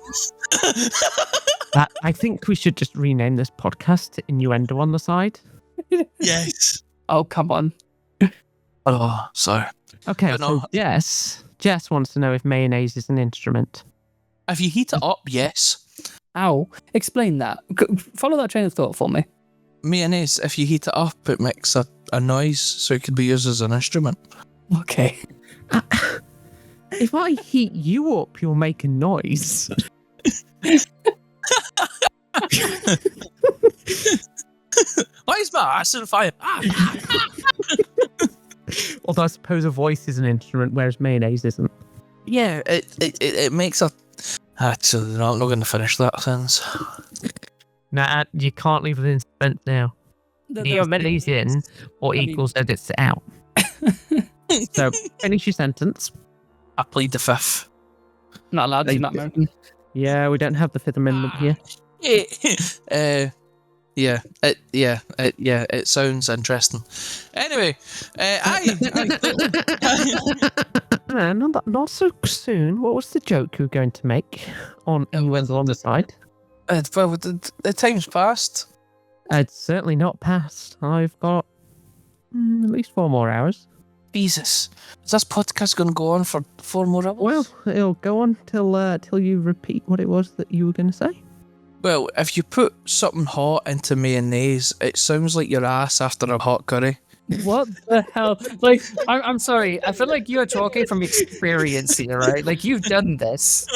I think we should just rename this podcast to Innuendo on the Side. Yes. Oh, come on. Oh, sorry. Okay, But so no. Jess wants to know if mayonnaise is an instrument. If you heat it up, yes. Ow. Explain that. Follow that train of thought for me. Mayonnaise, if you heat it up, it makes a noise, so it could be used as an instrument. Okay. If I heat you up, you'll make a noise. Why is my ass on fire? Although I suppose a voice is an instrument, whereas mayonnaise isn't. Yeah, it makes a... Actually, no, I'm not going to finish that sentence. Nah, you can't leave it in suspense now. There are many Stays in or I mean- equals edits it out. So finish your sentence. I plead the fifth. Not allowed to, not American. Yeah, we don't have the Fifth Amendment here. It sounds interesting. Anyway, Not so soon. What was the joke you were going to make on Innuendo on the Side? well, the time's passed. It's certainly not past. I've got at least 4 more hours. Jesus, is this podcast going to go on for 4 more hours? Well, it'll go on till you repeat what it was that you were going to say. Well, if you put something hot into mayonnaise, it sounds like your ass after a hot curry. What the hell? Like, I'm sorry. I feel like you're talking from experience here, right? Like, you've done this.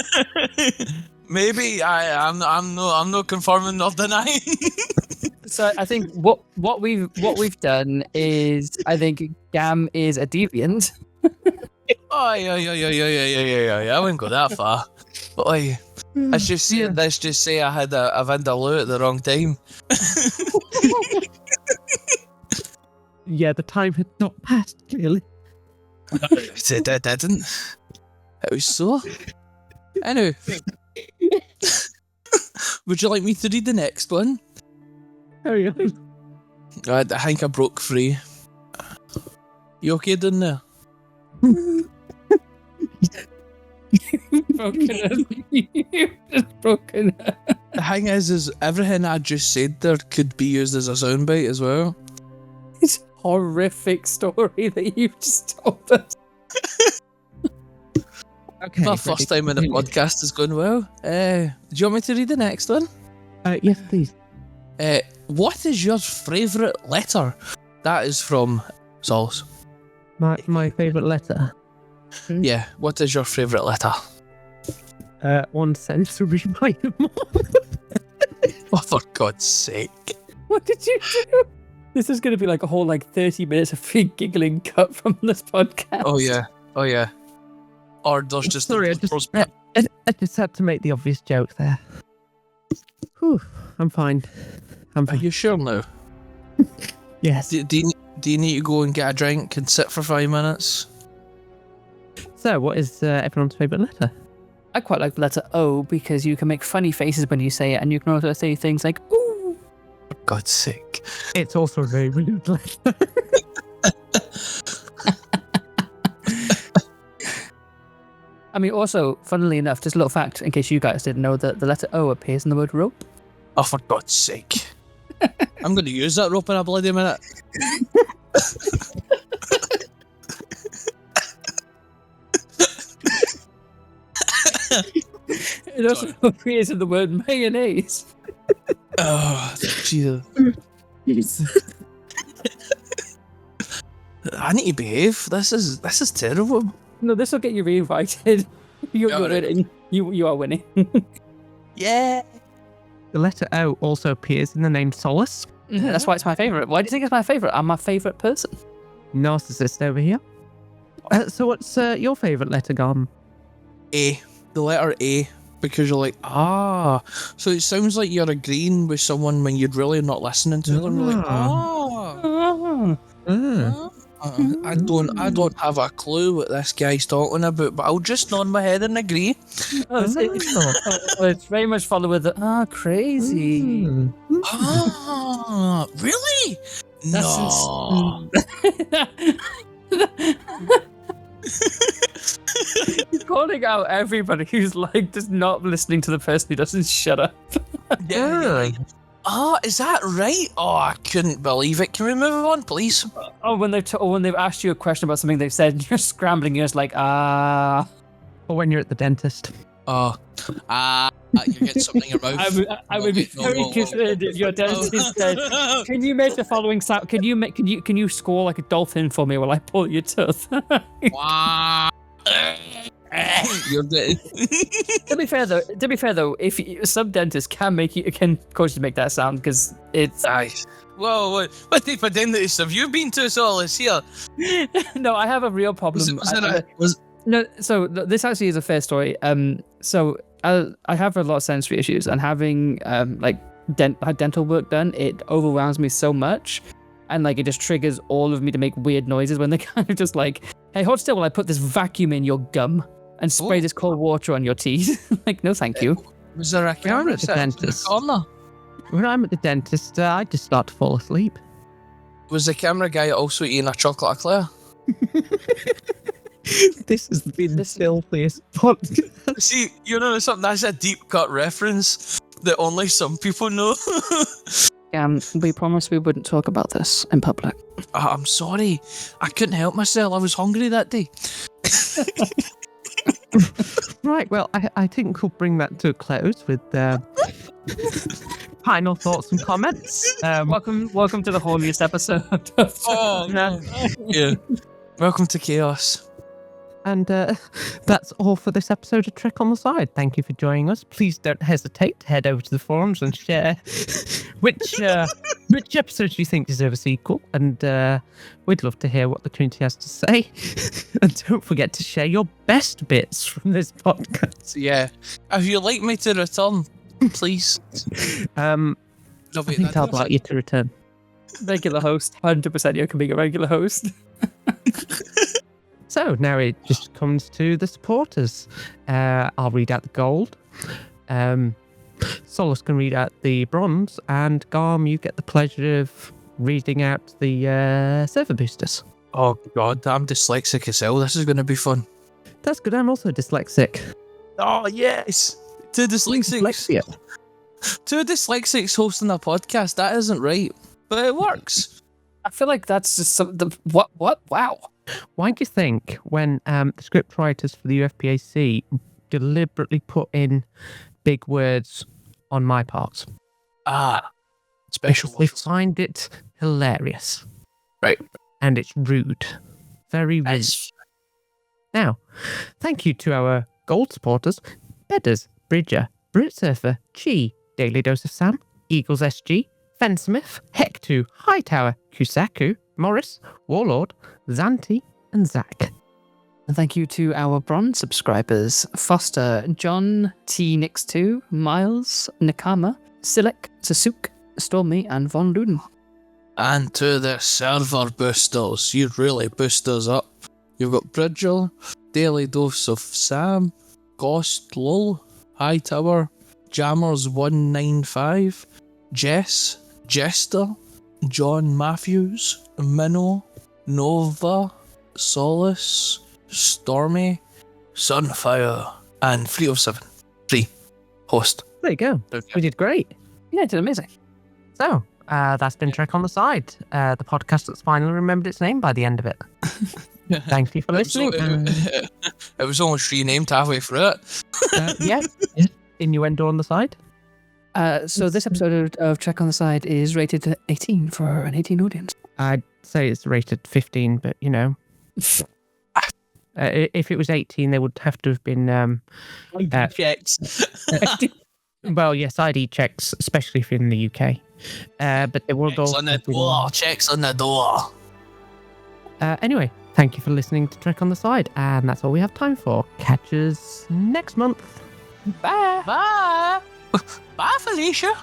Maybe I'm not confirming nor denying. So I think what we've done is I think Gham is a deviant. Oh yeah. I wouldn't go that far. But let's just say I had a Vindaloo at the wrong time. Yeah, the time had not passed, clearly. It didn't. It was so. Anyway. Would you like me to read the next one? Carry on. I think I broke free. You okay down there? Broken it. You've just broken it. The thing is everything I just said there could be used as a soundbite as well. It's a horrific story that you've just told us. Okay. My first time in a podcast has gone well. Do you want me to read the next one? Yes, please. What is your favourite letter? That is from Solace. My favourite letter. Yeah, what is your favourite letter? One sensory minor. Oh, for God's sake. What did you do? This is going to be like a whole 30 minutes of free giggling cut from this podcast. Oh yeah. Or there's just... Sorry, I just had to make the obvious joke there. Whew, I'm fine. Are you sure now? Yes. Do you need to go and get a drink and sit for 5 minutes? So, what is everyone's favourite letter? I quite like the letter O because you can make funny faces when you say it, and you can also say things like "ooh." For God's sake. It's also a very rude letter. I mean, also, funnily enough, just a little fact in case you guys didn't know that the letter O appears in the word rope. Oh, for God's sake. I'm going to use that rope in a bloody minute. It also appears in the word mayonnaise. Oh, Jesus. I need to behave. This is terrible. No, this will get you reinvited. You're Got it. winning. You are winning. Yeah. The letter O also appears in the name Solace. That's why it's my favourite. Why do you think it's my favourite? I'm my favourite person. Narcissist over here. So what's your favourite letter, Gham? A. The letter A. Because you're like, so it sounds like you're agreeing with someone when you're really not listening to them. You're like, I don't have a clue what this guy's talking about, but I'll just nod my head and agree. It's very much follow with the crazy. Really? That's No. You're calling out everybody who's just not listening to the person who doesn't shut up. Yeah. Is that right? Oh, I couldn't believe it. Can we move on, please? When they've asked you a question about something they've said, and you're scrambling, you're just like, Or when you're at the dentist. You get something in your mouth. I would be very concerned if your dentist said, "Can you make the following sound? Can you score like a dolphin for me while I pull your tooth?" You're dead. To be fair though, if some dentists can cause you to make that sound because it's. Whoa, what type of dentist have you been to, Solace? Here. No, I have a real problem. No, so this actually is a fair story. So I have a lot of sensory issues, and having dental work done, it overwhelms me so much, and it just triggers all of me to make weird noises when they're kind of just like, "Hey, hold still while I put this vacuum in your gum and spray this cold water on your teeth." No, thank you. Was there a camera set in the corner? When I'm at the dentist, I just start to fall asleep. Was the camera guy also eating a chocolate eclair? This has been the filthiest podcast. See, you know something? That's a deep cut reference that only some people know. We promised we wouldn't talk about this in public. I'm sorry. I couldn't help myself. I was hungry that day. Right, well, I think we'll bring that to a close with final thoughts and comments. Welcome to the holiest episode. No. Yeah. Welcome to chaos. And that's all for this episode of Trek on the Side. Thank you for joining us. Please don't hesitate to head over to the forums and share which episodes you think deserve a sequel. And we'd love to hear what the community has to say. And don't forget to share your best bits from this podcast. Yeah. If you'd like me to return, please. I think I'd like you to return. Regular host. 100% you can be a regular host. So now it just comes to the supporters. I'll read out the gold. Solace can read out the bronze, and Gham, you get the pleasure of reading out the server boosters. Oh God, I'm dyslexic as hell. This is going to be fun. That's good. I'm also dyslexic. Oh yes, two dyslexics. Dyslexia. Two dyslexics hosting a podcast. That isn't right, but it works. I feel like that's just what? Wow. Why do you think when the script writers for the UFPAC deliberately put in big words on my parts? Special. They find it hilarious. Right. And it's rude. Very rude. It's... Now, thank you to our gold supporters, Bedders, Bridger, Brit Surfer, Chi, Daily Dose of Sam, Eagles SG, Fensmith, Hector, Hightower, Kusaku, Morris, Warlord, Zanti, and Zach. And thank you to our bronze subscribers, Foster, John, T-Nix2, Miles, Nakama, Silek, Sasuk, Stormy, and Von Luden. And to the server boosters, you really boost us up. You've got Bridger, Daily Dose of Sam, Ghost Lol, Hightower, Jammers195, Jess, Jester, John Matthews, Minnow, Nova, Solace, Stormy, Sunfire, and 307. 3. Host. There you go. Okay. We did great. Yeah, it did amazing. So, that's been Trek on the Side, the podcast that's finally remembered its name by the end of it. Thank you for listening. It was almost renamed halfway through it. Yes. Innuendo on the side. So this episode of Trek on the Side is rated 18 for an 18 audience. I'd say it's rated 15, but you know. If it was 18, they would have to have been checks. well, yes, ID checks, especially if you're in the UK. But they would also On the door. Checks on the door. Anyway, thank you for listening to Trek on the Side, and that's all we have time for. Catch us next month. Bye. Bye. Bye, Felicia.